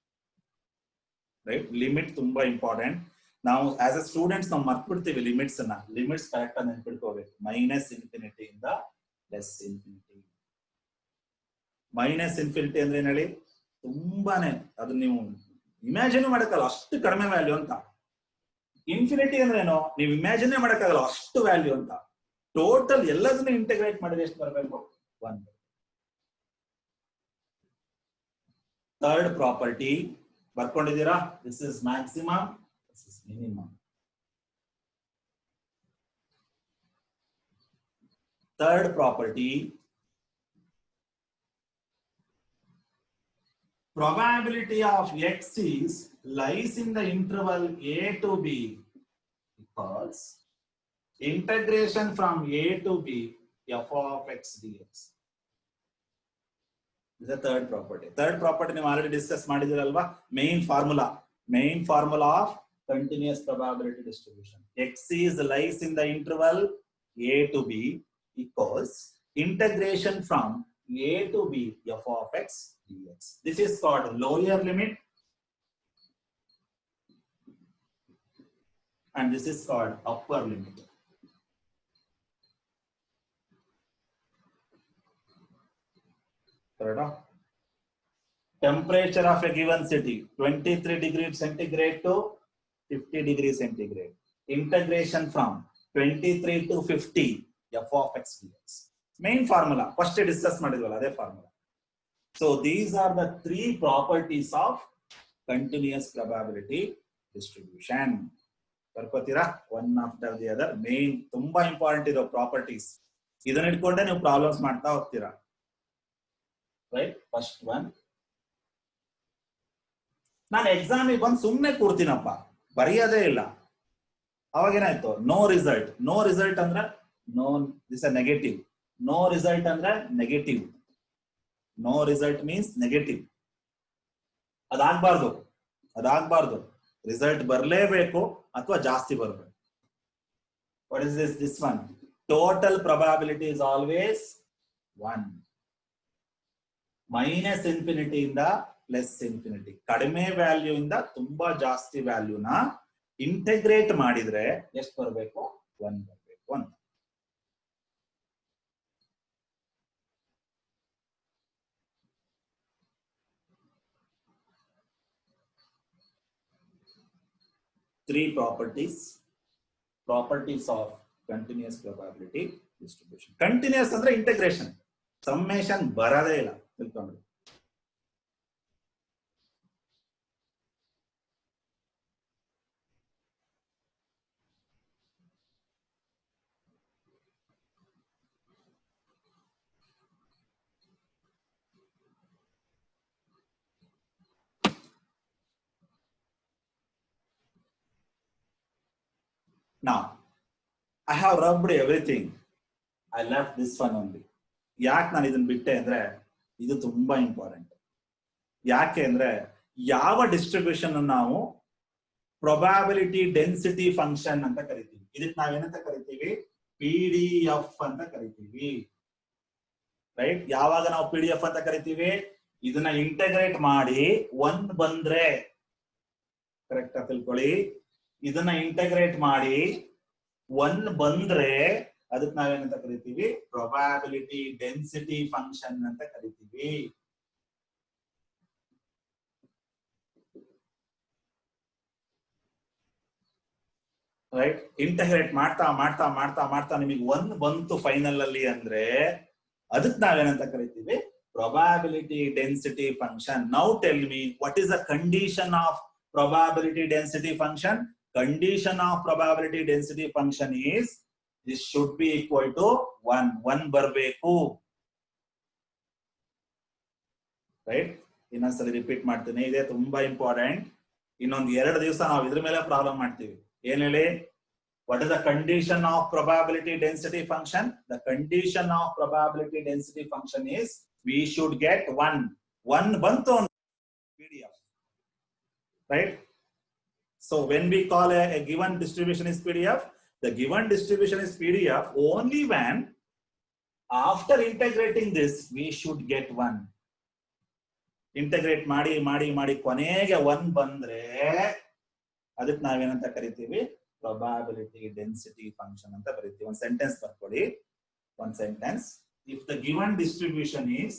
ರೈಟ್? ಲಿಮಿಟ್ ತುಂಬಾ ಇಂಪಾರ್ಟೆಂಟ್. ನಾವು ಆಸ್ ಎ ಸ್ಟೂಡೆಂಟ್ಸ್ ನಾವು ಮರ್ತ್ಬಿಡ್ತೀವಿ ಲಿಮಿಟ್ಸ್ ಅನ್ನ. ಲಿಮಿಟ್ಸ್ ಕರೆಕ್ಟ್ ಆಗಿ ನೆನ್ಪಿಟ್ಕೋಬೇಕು. ಮೈನಸ್ ಇನ್ಫಿನಿಟಿ ಇಂದ ಪ್ಲಸ್ ಇನ್ಫಿನಿಟಿ. ಮೈನಸ್ ಇನ್ಫಿನಿಟಿ ಅಂದ್ರೆ ಏನ್ ಹೇಳಿ? ತುಂಬಾನೇ, ಅದು ನೀವು ಇಮ್ಯಾಜಿನ್ ಮಾಡಕ್ಕಲ್ಲ, ಅಷ್ಟು ಕಡಿಮೆ ವ್ಯಾಲ್ಯೂ ಅಂತ. ಇನ್ಫಿನಿಟಿ ಅಂದ್ರೆ ಏನೋ ನೀವು ಇಮ್ಯಾಜಿನ್ ಮಾಡಕ್ಕಾಗಲ್ಲ, ಅಷ್ಟು ವ್ಯಾಲ್ಯೂ ಅಂತ. ಟೋಟಲ್ ಎಲ್ಲದನ್ನು ಇಂಟಗ್ರೇಟ್ ಮಾಡಿದ್ರೆ ಎಷ್ಟು ಬರಬೇಕು? 1. ಥರ್ಡ್ ಪ್ರಾಪರ್ಟಿ ಬರ್ಕೊಂಡಿದ್ದೀರಾ? This is maximum, this is minimum. Third property, probability of x is lies in the interval a to b because integration from a to b f of x dx. This is the third property. Third property ನೀವು already discuss ಮಾಡಿದಿರಲ್ವಾ? main formula of continuous probability distribution. x is lies in the interval a to b equals integration from a to b f of x dx. This is called lower limit and this is called upper limit. Temperature of a given city 23 degrees centigrade to 50 degrees centigrade. Integration from 23 to 50 f of x dx. Main formula first discuss ಮಾಡಿದ್ವಲ್ಲ ಅದೇ formula. So these are the 3 properties of continuous probability distribution. ಬರ್ಕೋತೀರಾ? one after the other. Main ತುಂಬಾ important ಇರೋ properties. ಇದನ್ನ ಇಟ್ಕೊಂಡೆ ನೀವು problems ಮಾಡ್ತಾ ಹೋಗ್ತೀರಾ. Right? First one, ನಾನು ಎಕ್ಸಾಮಿಗೆ ಬಂದು ಸುಮ್ಮನೆ ಕೂಡ್ತೀನಪ್ಪ, ಬರೆಯೋದೇ ಇಲ್ಲ, ಅವಾಗೇನಾಯ್ತು? No result. ನೋ ರಿಸಲ್ಟ್ ಅಂದ್ರೆ no, this uh negative. No result ಅಂದ್ರೆ negative. No result means negative. ಅದಾಗಬಾರ್ದು. ರಿಸಲ್ಟ್ ಬರಲೇಬೇಕು ಅಥವಾ ಜಾಸ್ತಿ ಬರಬೇಕು. What is this one? Total probability is always 1. Minus infinity ಇಂದ ಪ್ಲಸ್ ಇನ್ಫಿನಿಟಿ, ಕಡಿಮೆ ವ್ಯಾಲ್ಯೂ ಇಂದ ತುಂಬಾ ಜಾಸ್ತಿ ವ್ಯಾಲ್ಯೂನ ಇಂಟಗ್ರೇಟ್ ಮಾಡಿದ್ರೆ ಎಷ್ಟು ಬರಬೇಕು? 1 ಬರಬೇಕು ಅಂತ. Three properties of continuous probability distribution. Continuous ಅಂದ್ರೆ ಇಂಟಗ್ರೇಷನ್, ಸಮ್ಮೇಷನ್ ಬರದೇ ಇಲ್ಲ, ತಿಳ್ಕೊಂಡ್ರಿ. Now, I have rubbed everything. I left this one only. ಯಾಕೆ ನಾನು ಇದನ್ನ ಬಿಟ್ಟೆ ಅಂದ್ರೆ ಇದು ತುಂಬಾ ಇಂಪಾರ್ಟೆಂಟ್. ಯಾಕೆ ಅಂದ್ರೆ ಯಾವ ಡಿಸ್ಟ್ರಿಬ್ಯೂಷನ್ ನಾವು ಪ್ರೊಬಾಬಿಲಿಟಿ ಡೆನ್ಸಿಟಿ ಫಂಕ್ಷನ್ ಅಂತ ಕರಿತೀವಿ. ಇದಕ್ಕೆ ನಾವೇನಂತ ಕರಿತೀವಿ? PDF ಅಂತ ಕರಿತೀವಿ. ರೈಟ್? ಯಾವಾಗ ನಾವು PDF ಅಂತ ಕರಿತೀವಿ? ಇದನ್ನ ಇಂಟಗ್ರೇಟ್ ಮಾಡಿ 1 ಬಂದ್ರೆ, ಕರೆಕ್ಟ್ ಆಗಿ ತಿಳ್ಕೊಳ್ಳಿ, ಇದನ್ನ ಇಂಟಗ್ರೇಟ್ ಮಾಡಿ 1 ಬಂದ್ರೆ ಅದಕ್ಕೆ ನಾವೇನಂತ ಕರಿತೀವಿ? ಪ್ರೊಬಾಬಿಲಿಟಿ ಡೆನ್ಸಿಟಿ ಫಂಕ್ಷನ್ ಅಂತ ಕರಿತೀವಿ. ರೈಟ್? ಇಂಟಗ್ರೇಟ್ ಮಾಡ್ತಾ ಮಾಡ್ತಾ ಮಾಡ್ತಾ ಮಾಡ್ತಾ ನಿಮಗೆ 1 ಬಂತು ಫೈನಲ್ ಅಲ್ಲಿ ಅಂದ್ರೆ ಅದಕ್ಕೆ ನಾವೇನಂತ ಕರಿತೀವಿ? Probability density function. Now tell me, what is the condition of probability density function? Condition of probability density function is this should be equal to 1. 1 barbeku. Right? ಇನ್ನೊಂದ್ಸಲಿ repeat ಮಾಡ್ತೀನಿ, ಇದೆ ತುಂಬಾ ಇಂಪಾರ್ಟೆಂಟ್. ಇನ್ನೊಂದು 2 ದಿವಸ ನಾವು ಇದ್ರ ಮೇಲೆ ಪ್ರಾಬ್ಲಮ್ ಮಾಡ್ತೀವಿ. ಏನ್ ಹೇಳಿ? What is the condition of probability density function? The condition of probability density function is we should get 1. 1 ಬಂತು on PDF. Right? So when we call a given distribution is PDF, the given distribution is PDF only when after integrating this we should get 1. Integrate ಮಾಡಿ ಮಾಡಿ ಮಾಡಿ ಕೊನೆಗೆ 1 ಬಂದ್ರೆ ಅದಕ್ಕೆ ನಾವೇನಂತ ಕರಿತೀವಿ? Probability density function ಅಂತ ಬರೀತೀವಿ. ಒಂದು ಸೆಂಟೆನ್ಸ್ ಬರ್ಕೊಳ್ಳಿ. ಒಂದು sentence. If the given distribution is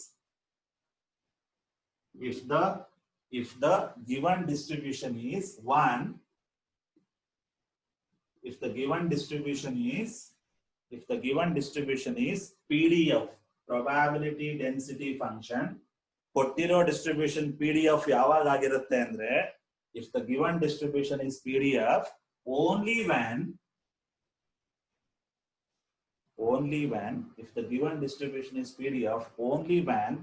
if the given distribution is 1, if the given distribution is PDF, probability density function, ಕೊಟ್ಟಿರೋ ಡಿಸ್ಟ್ರಿಬ್ಯೂಷನ್ PDF ಯಾವಾಗ ಆಗಿರುತ್ತೆ ಅಂದ್ರೆ if the given distribution is PDF only when if the given distribution is PDF only when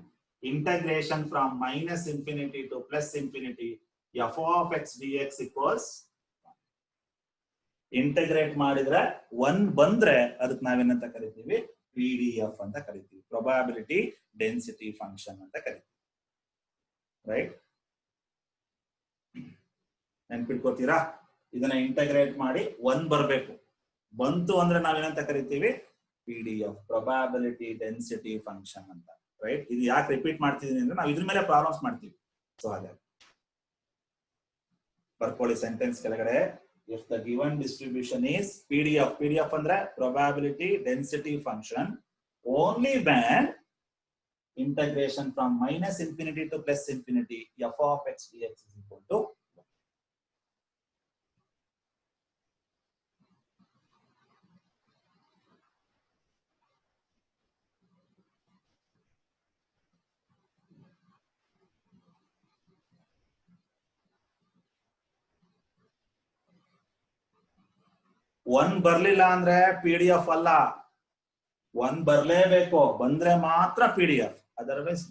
integration from minus infinity to plus infinity f of x dx equals integrate ಮಾಡಿದ್ರೆ 1 ಬಂದ್ರೆ ಅದಕ್ಕೆ ನಾವೇನಂತ ಕರಿತೀವಿ? PDF ಅಂತ ಕರಿತೀವಿ. probability density function ಅಂತ ಕರಿತೀವಿ. Right? ನೆನ್ಪಿಟ್ಕೋತೀರಾ? ಇದನ್ನ ಇಂಟಗ್ರೇಟ್ ಮಾಡಿ 1 ಬರಬೇಕು. ಬಂತು ಅಂದ್ರೆ ನಾವೇನಂತ ಕರಿತೀವಿ? PDF, probability density function ಅಂತ. ರೈಟ್? ಇದು ಯಾಕೆ ರಿಪೀಟ್ ಮಾಡ್ತಿದೀನಿ ಅಂದ್ರೆ ನಾವು ಇದ್ರ ಮೇಲೆ ಪ್ರಾಬ್ಲಮ್ಸ್ ಮಾಡ್ತೀವಿ. ಸೊ ಹಾಗೆ ಬರ್ಕೊಳ್ಳಿ ಸೆಂಟೆನ್ಸ್ ಕೆಳಗಡೆ. If the given distribution is PDF ಅಂದ್ರೆ probability density function only when integration from minus infinity to plus infinity f of x dx is equal to 1 ಬರ್ಲಿಲ್ಲ ಅಂದ್ರೆ PDF ಅಲ್ಲ. 1 ಬರ್ಲೇಬೇಕು. ಬಂದ್ರೆ ಮಾತ್ರ PDF. Otherwise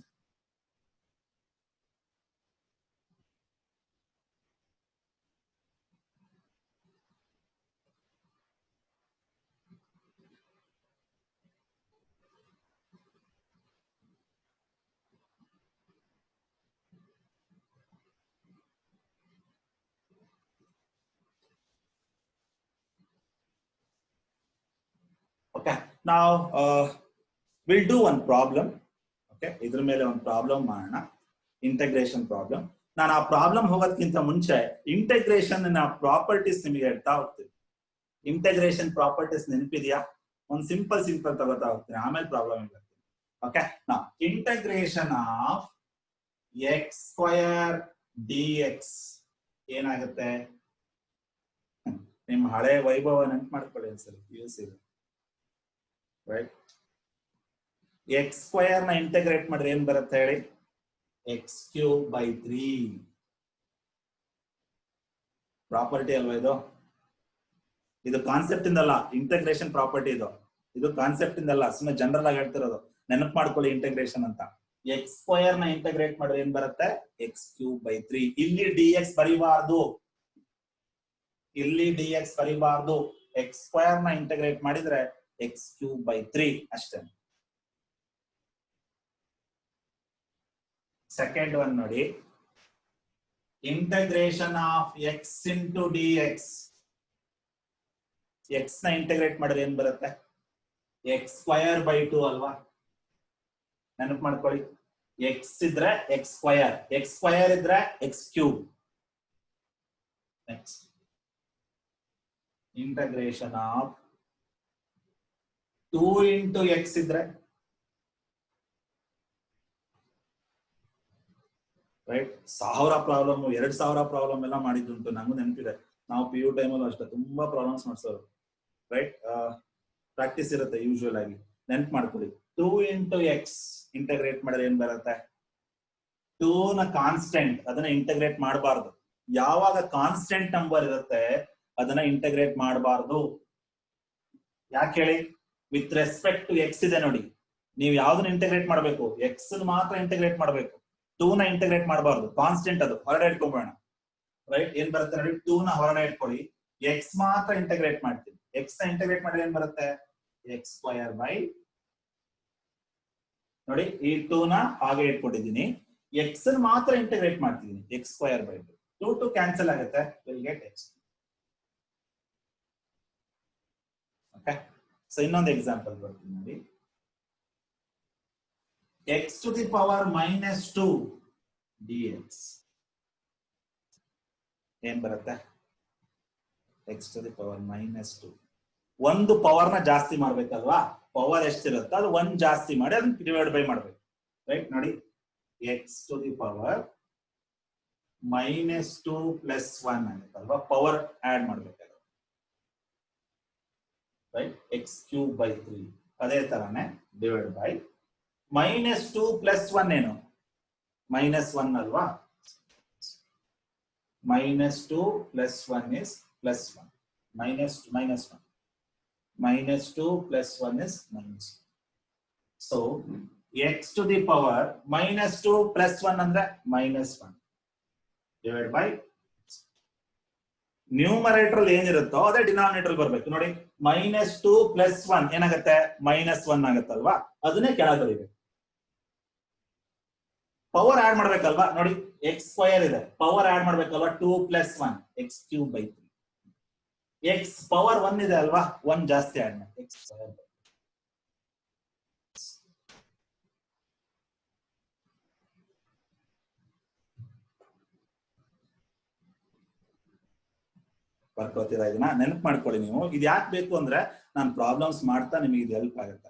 okay. Now we'll do one problem. Okay, ಇದ್ರ ಮೇಲೆ ಒಂದು problem ಮಾಡೋಣ. Integration problem. ನಾನು ಆ ಪ್ರಾಬ್ಲಮ್ ಹೋಗೋದಕ್ಕಿಂತ ಮುಂಚೆ ಇಂಟಗ್ರೇಷನ್ ನ ಪ್ರಾಪರ್ಟೀಸ್ ನಿಮಗೆ ಹೇಳ್ತಾ ಹೋಗ್ತೀನಿ. ಇಂಟಗ್ರೇಷನ್ ಪ್ರಾಪರ್ಟೀಸ್ ನೆನಪಿದೆಯಾ? ಒಂದು ಸಿಂಪಲ್ ತಗೋತಾ ಹೋಗ್ತೀನಿ, ಆಮೇಲೆ ಪ್ರಾಬ್ಲಮ್ ಬರ್ತೀನಿ. ಓಕೆ, ನಾ ಇಂಟಗ್ರೇಷನ್ ಆಫ್ x² dx ಏನಾಗುತ್ತೆ? ನಿಮ್ಮ ಹಳೆ ವೈಭವ ನೆನಪು ಮಾಡ್ಕೊಳ್ಳಿ ಒಂದ್ಸರಿ. PUC right? x² ನ ಇಂಟಗ್ರೇಟ್ ಮಾಡಿದ್ರೆ ಏನ್ ಬರುತ್ತೆ ಹೇಳಿ? x³/3 ಪ್ರಾಪರ್ಟಿ ಅಲ್ವಾ ಇದು? ಇದು ಕಾನ್ಸೆಪ್ಟ್ ಇಂದಲ್ಲ, ಇಂಟಗ್ರೇಷನ್ ಪ್ರಾಪರ್ಟಿ ಇದು ಕಾನ್ಸೆಪ್ಟ್ ಇಂದಲ್ಲ, ಸುಮ್ಮನೆ ಜನರಲ್ ಆಗಿ ಹೇಳ್ತಿರೋದು. ನೆನಪು ಮಾಡ್ಕೊಳ್ಳಿ ಇಂಟಗ್ರೇಷನ್ ಅಂತ. x² ನ ಇಂಟಗ್ರೇಟ್ ಮಾಡಿದ್ರೆ ಏನ್ ಬರುತ್ತೆ? x³/3. ಇಲ್ಲಿ dx ಬರಿಬಾರ್ದು, ಎಕ್ಸ್ ಸ್ಕ್ವೇರ್ ನ ಇಂಟಗ್ರೇಟ್ ಮಾಡಿದ್ರೆ ಎಕ್ಸ್ ಕ್ಯೂಬ್ ಬೈ 3 ಅಷ್ಟೇ. ಸೆಕೆಂಡ್ ಒನ್ ನೋಡಿ, integration of X into D X. X ನ ಇಂಟಗ್ರೇಟ್ ಮಾಡಿದ್ರೆ ಏನ್ ಬರುತ್ತೆ? ಎಕ್ಸ್ ಸ್ಕ್ವಯರ್ ಬೈ 2 ಅಲ್ವಾ? ನೆನಪು ಮಾಡ್ಕೊಳ್ಳಿ, ಎಕ್ಸ್ ಇದ್ರೆ ಎಕ್ಸ್ ಸ್ಕ್ವಯರ್, ಎಕ್ಸ್ ಸ್ಕ್ವಯರ್ ಇದ್ರೆ X cube. Next integration of 2 into X ಇದ್ರೆ ರೈಟ್. 1000 ಪ್ರಾಬ್ಲಮ್, 2000 ಪ್ರಾಬ್ಲಮ್ ಎಲ್ಲ ಮಾಡಿದ್ದುಂಟು, ನಂಗೂ ನೆನಪಿದೆ. ನಾವು ಪಿ ಯು ಟೈಮಲ್ಲೂ ಅಷ್ಟೇ ತುಂಬಾ ಪ್ರಾಬ್ಲಮ್ಸ್ ಮಾಡ್ಸೋರು, ರೈಟ್. ಪ್ರಾಕ್ಟೀಸ್ ಇರುತ್ತೆ ಯೂಶುವಲ್ ಆಗಿ, ನೆನ್ಪು ಮಾಡ್ಕೊಳ್ಳಿ. 2 ಇಂಟು ಎಕ್ಸ್ ಇಂಟಗ್ರೇಟ್ ಮಾಡಿದ್ರೆ ಏನ್ ಬರುತ್ತೆ? 2 ನ ಕಾನ್ಸ್ಟೆಂಟ್, ಅದನ್ನ ಇಂಟಗ್ರೇಟ್ ಮಾಡಬಾರ್ದು. ಯಾವಾಗ ಕಾನ್ಸ್ಟೆಂಟ್ ನಂಬರ್ ಇರುತ್ತೆ ಅದನ್ನ ಇಂಟಗ್ರೇಟ್ ಮಾಡಬಾರ್ದು. ಯಾಕೆ ಹೇಳಿ? ವಿತ್ ರೆಸ್ಪೆಕ್ಟ್ ಟು ಎಕ್ಸ್ ಇದೆ ನೋಡಿ, ನೀವು ಯಾವ್ದನ್ನ ಇಂಟಗ್ರೇಟ್ ಮಾಡಬೇಕು? ಎಕ್ಸ್ ಮಾತ್ರ ಇಂಟಗ್ರೇಟ್ ಮಾಡಬೇಕು, 2 ನ ಇಂಟಗ್ರೇಟ್ ಮಾಡಬಾರ್ದು. ಕಾನ್ಸ್ಟೆಂಟ್ ಅದು ಹೊರಡೆ ಇಟ್ಕೊಂಬೋಣ, ರೈಟ್. ಏನ್ ಬರುತ್ತೆ ನೋಡಿ, 2 ನ ಹೊರಡೆ ಇಟ್ಕೊಳ್ಳಿ, ಎಕ್ಸ್ ಮಾತ್ರ ಇಂಟಗ್ರೇಟ್ ಮಾಡ್ತೀನಿ. ಎಕ್ಸ್ ನ ಇಂಟಗ್ರೇಟ್ ಮಾಡಿದ್ರೆ ಏನ್ ಬರುತ್ತೆ? ಎಕ್ಸ್ ಸ್ಕ್ವಯರ್ ಬೈ, ನೋಡಿ ಈ 2 ನ ಹಾಗೆ ಇಟ್ಕೊಂಡಿದ್ದೀನಿ, ಎಕ್ಸ್ ಮಾತ್ರ ಇಂಟಗ್ರೇಟ್ ಮಾಡ್ತಿದ್ದೀನಿ, ಎಕ್ಸ್ ಸ್ಕ್ವಯರ್ ಬೈ 2. 2 ಕ್ಯಾನ್ಸಲ್ ಆಗುತ್ತೆ, will get X. Okay, so ಇನ್ನೊಂದು ಎಕ್ಸಾಂಪಲ್ ಬರ್ತೀನಿ ನೋಡಿ. X to the power -2 dx ಏನ್ ಬರುತ್ತೆ? X to the power -2. ಒಂದು ಪವರ್ ನ ಜಾಸ್ತಿ ಮಾಡ್ಬೇಕಲ್ವಾ? ಪವರ್ ಎಷ್ಟಿರುತ್ತೆ ಅದು 1 ಜಾಸ್ತಿ ಮಾಡಿ ಅದನ್ನ ಡಿವೈಡ್ ಬೈ ಮಾಡ್ಬೇಕು, ರೈಟ್. ನೋಡಿ, X to the power -2 plus 1 ಆಗುತ್ತಲ್ವಾ, ಪವರ್ ಆಡ್ ಮಾಡ್ಬೇಕಾದ್ರೆ, ರೈಟ್. X cube by 3. ಅದೇ ತರಾನೇ ಡಿವೈಡ್ ಬೈ -2 ಪ್ಲಸ್ 1 ಏನು? -1 ಅಲ್ವಾ? -2 plus 1 is +1. -2 plus 1 is -1. So x to the power -2 plus 1 ಅಂದ್ರೆ -1 divided by ನ್ಯೂಮರೇಟರ್ ಏನಿರುತ್ತೋ ಅದೇ ಡಿನಾಮಿನೇಟರ್ ಬರಬೇಕು. ನೋಡಿ, -2 plus 1 ಏನಾಗುತ್ತೆ? -1 ಆಗುತ್ತಲ್ವಾ? ಅದನ್ನೇ ಕೆಳಗೆ ಬರೀಬೇಕು. ಪವರ್ ಆಡ್ ಮಾಡ್ಬೇಕಲ್ವಾ? ನೋಡಿ, ಎಕ್ಸ್ ಸ್ಕ್ವಯರ್ ಇದೆ, ಪವರ್ ಆಡ್ ಮಾಡ್ಬೇಕಲ್ವಾ? 2 plus 1 x cube by 3. X power 1 ಇದೆ ಅಲ್ವಾ? 1 ಜಾಸ್ತಿ ಆಡ್ ಮಾಡಿ, ಎಕ್ಸ್ ಸ್ಕ್ವಯರ್. ಬರ್ಕೋತೀರಾ? ಇದನ್ನ ನೆನಪು ಮಾಡ್ಕೊಳ್ಳಿ ನೀವು. ಇದು ಯಾಕೆ ಬೇಕು ಅಂದ್ರೆ ನಾನು ಪ್ರಾಬ್ಲಮ್ಸ್ ಮಾಡ್ತಾ ನಿಮಗೆ ಇದು ಹೆಲ್ಪ್ ಆಗುತ್ತೆ.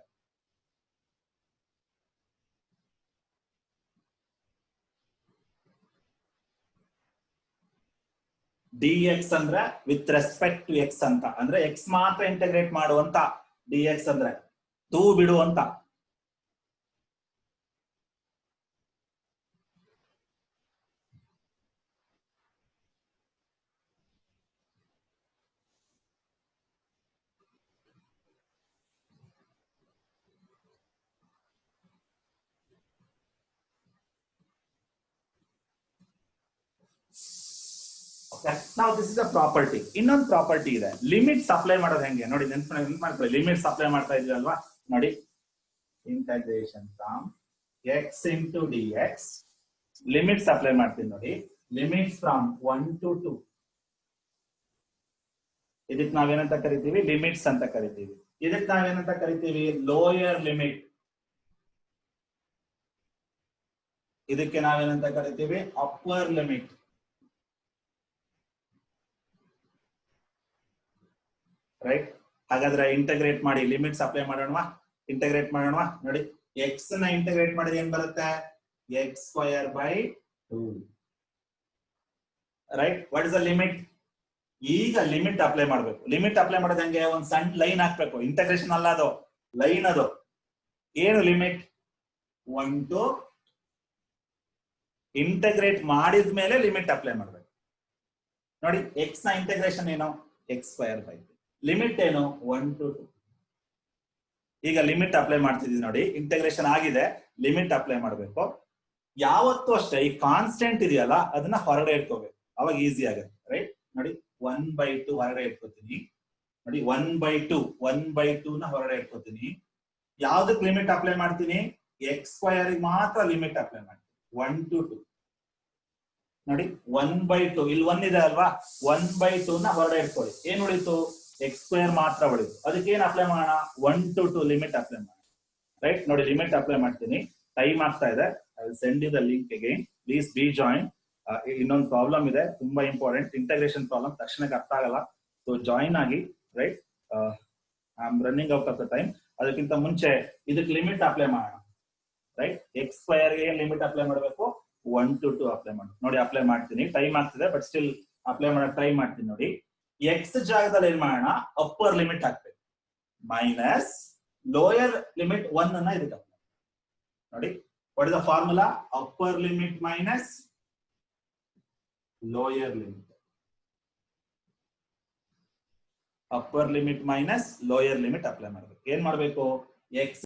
dx ಅಂದ್ರೆ ವಿತ್ ರೆಸ್ಪೆಕ್ಟ್ ಟು ಎಕ್ಸ್ ಅಂತ, ಅಂದ್ರೆ ಎಕ್ಸ್ ಮಾತ್ರ ಇಂಟಗ್ರೇಟ್ ಮಾಡುವಂತ dx ಅಂದ್ರೆ 2 ಬಿಡುವಂತ. Now this is a property. ಇನ್ನೊಂದು ಪ್ರಾಪರ್ಟಿ ಇದೆ, ಲಿಮಿಟ್ಸ್ ಅಪ್ಲೈ ಮಾಡೋದು ಹೆಂಗೆ ನೋಡಿ. ನೆನ್ಪು ಮಾಡ್ಕೊಳ್ಳಿ, ಲಿಮಿಟ್ಸ್ ಅಪ್ಲೈ ಮಾಡ್ತಾ ಇದ್ವಿ ಅಲ್ವಾ? ನೋಡಿ, integration from X into dx, limits apply ಮಾಡ್ತೀನಿ ನೋಡಿ. ಲಿಮಿಟ್ಸ್ ಫ್ರಮ್ 1 to 2, ಇದಕ್ಕೆ ನಾವೇನಂತ ಕರಿತೀವಿ? ಲಿಮಿಟ್ಸ್ ಅಂತ ಕರಿತೀವಿ. ಇದಕ್ಕೆ ನಾವೇನಂತ ಕರಿತೀವಿ? Lower limit. ಇದಕ್ಕೆ ನಾವೇನಂತ ಕರಿತೀವಿ? Upper limit. ರೈಟ್. ಹಾಗಾದ್ರೆ ಇಂಟಗ್ರೇಟ್ ಮಾಡಿ, ಲಿಮಿಟ್ಸ್ ಅಪ್ಲೈ ಮಾಡೋಣವಾ? ಇಂಟಗ್ರೇಟ್ ಮಾಡೋಣವಾ? ನೋಡಿ, ಎಕ್ಸ್ ನ ಇಂಟಗ್ರೇಟ್ ಮಾಡಿದ್ರೆ ಏನ್ ಬರುತ್ತೆ? X square by 2. Right. What is the limit? ಈಗ ಲಿಮಿಟ್ ಅಪ್ಲೈ ಮಾಡ್ಬೇಕು. ಲಿಮಿಟ್ ಅಪ್ಲೈ ಮಾಡೋದು ಹೆಂಗೆ? ಒಂದ್ ಸಣ್ಣ ಲೈನ್ ಹಾಕ್ಬೇಕು. ಇಂಟಗ್ರೇಷನ್ ಅಲ್ಲ ಅದು, ಲೈನ್ ಅದು. ಏನು ಲಿಮಿಟ್? 1 to ಇಂಟಗ್ರೇಟ್ ಮಾಡಿದ್ಮೇಲೆ ಲಿಮಿಟ್ ಅಪ್ಲೈ ಮಾಡ್ಬೇಕು. ನೋಡಿ, ಎಕ್ಸ್ ನ ಇಂಟಗ್ರೇಷನ್ ಏನು? X square by 2. ಲಿಮಿಟ್ ಏನು? 1 to 2. ಈಗ ಲಿಮಿಟ್ ಅಪ್ಲೈ ಮಾಡ್ತಿದ್ದೀವಿ ನೋಡಿ, ಇಂಟಗ್ರೇಷನ್ ಆಗಿದೆ, ಲಿಮಿಟ್ ಅಪ್ಲೈ ಮಾಡಬೇಕು. ಯಾವತ್ತೂ ಅಷ್ಟೇ ಈ ಕಾನ್ಸ್ಟೆಂಟ್ ಇದೆಯಲ್ಲ ಅದನ್ನ ಹೊರಗಡೆ ಇಟ್ಕೋಬೇಕು, ಅವಾಗ ಈಸಿ ಆಗುತ್ತೆ. ರೈಟ್. ನೋಡಿ, 1/2 ಹೊರಗಡೆ ಇಟ್ಕೋತೀನಿ, ನೋಡಿ 1/2 ನ ಹೊರಗಡೆ ಇಟ್ಕೋತೀನಿ. ಯಾವ್ದಕ್ ಲಿಮಿಟ್ ಅಪ್ಲೈ ಮಾಡ್ತೀನಿ? ಎಕ್ಸ್ ಸ್ಕ್ವಯರ್ ಮಾತ್ರ ಲಿಮಿಟ್ ಅಪ್ಲೈ ಮಾಡ್ತೀನಿ 1 to 2. ನೋಡಿ 1/2 ಇಲ್ಲಿ 1 ಇದೆ ಅಲ್ವಾ, 1/2 ನ ಹೊರಗಡೆ ಇಟ್ಕೊಳ್ಳಿ. ಏನ್ ಉಳಿತು? ಎಕ್ಸ್ ಸ್ಕ್ವೇರ್ ಮಾತ್ರ ಉಳಿತು. ಅದಕ್ಕೆ ಏನ್ ಅಪ್ಲೈ ಮಾಡೋಣ? 1 to 2 ಲಿಮಿಟ್ ಅಪ್ಲೈ ಮಾಡೋಣ. ರೈಟ್, ನೋಡಿ ಲಿಮಿಟ್ ಅಪ್ಲೈ ಮಾಡ್ತೀನಿ. ಟೈಮ್ ಆಗ್ತಾ ಇದೆ. I will send you the link again. Please be join. ಇನ್ನೊಂದು ಪ್ರಾಬ್ಲಮ್ ಇದೆ, ತುಂಬಾ ಇಂಪಾರ್ಟೆಂಟ್, ಇಂಟಗ್ರೇಷನ್ ಪ್ರಾಬ್ಲಮ್, ತಕ್ಷಣಕ್ಕೆ ಅರ್ಥ ಆಗಲ್ಲ. ಸೊ ಜಾಯಿನ್ ಆಗಿ. Right, I am running out of the time. ಅದಕ್ಕಿಂತ ಮುಂಚೆ ಇದಕ್ಕೆ ಲಿಮಿಟ್ ಅಪ್ಲೈ ಮಾಡೋಣ. ರೈಟ್, ಎಕ್ಸ್ ಸ್ಕ್ವಯರ್ ಗೆ ಲಿಮಿಟ್ ಅಪ್ಲೈ ಮಾಡಬೇಕು? 1 to 2 ಅಪ್ಲೈ ಮಾಡಿ. ನೋಡಿ ಅಪ್ಲೈ ಮಾಡ್ತೀನಿ. ಟೈಮ್ ಆಗ್ತಿದೆ ಬಟ್ ಸ್ಟಿಲ್ ಅಪ್ಲೈ ಮಾಡಕ್ ಟ್ರೈ ಮಾಡ್ತೀನಿ. ನೋಡಿ ಎಕ್ಸ್ ಜಾಗದಲ್ಲಿ ಏನ್ ಮಾಡೋಣ? ಅಪ್ಪರ್ ಲಿಮಿಟ್ ಹಾಕ್ಬೇಕು ಮೈನಸ್ ಲೋಯರ್ ಲಿಮಿಟ್ 1 ಅನ್ನ ಇದಕ್ಕೆ ಅಪ್ಲೈ. ನೋಡಿ what is the formula? Upper limit minus lower limit. Upper limit minus lower limit apply ಮಾಡಬೇಕು. ಏನ್ ಮಾಡಬೇಕು? ಎಕ್ಸ್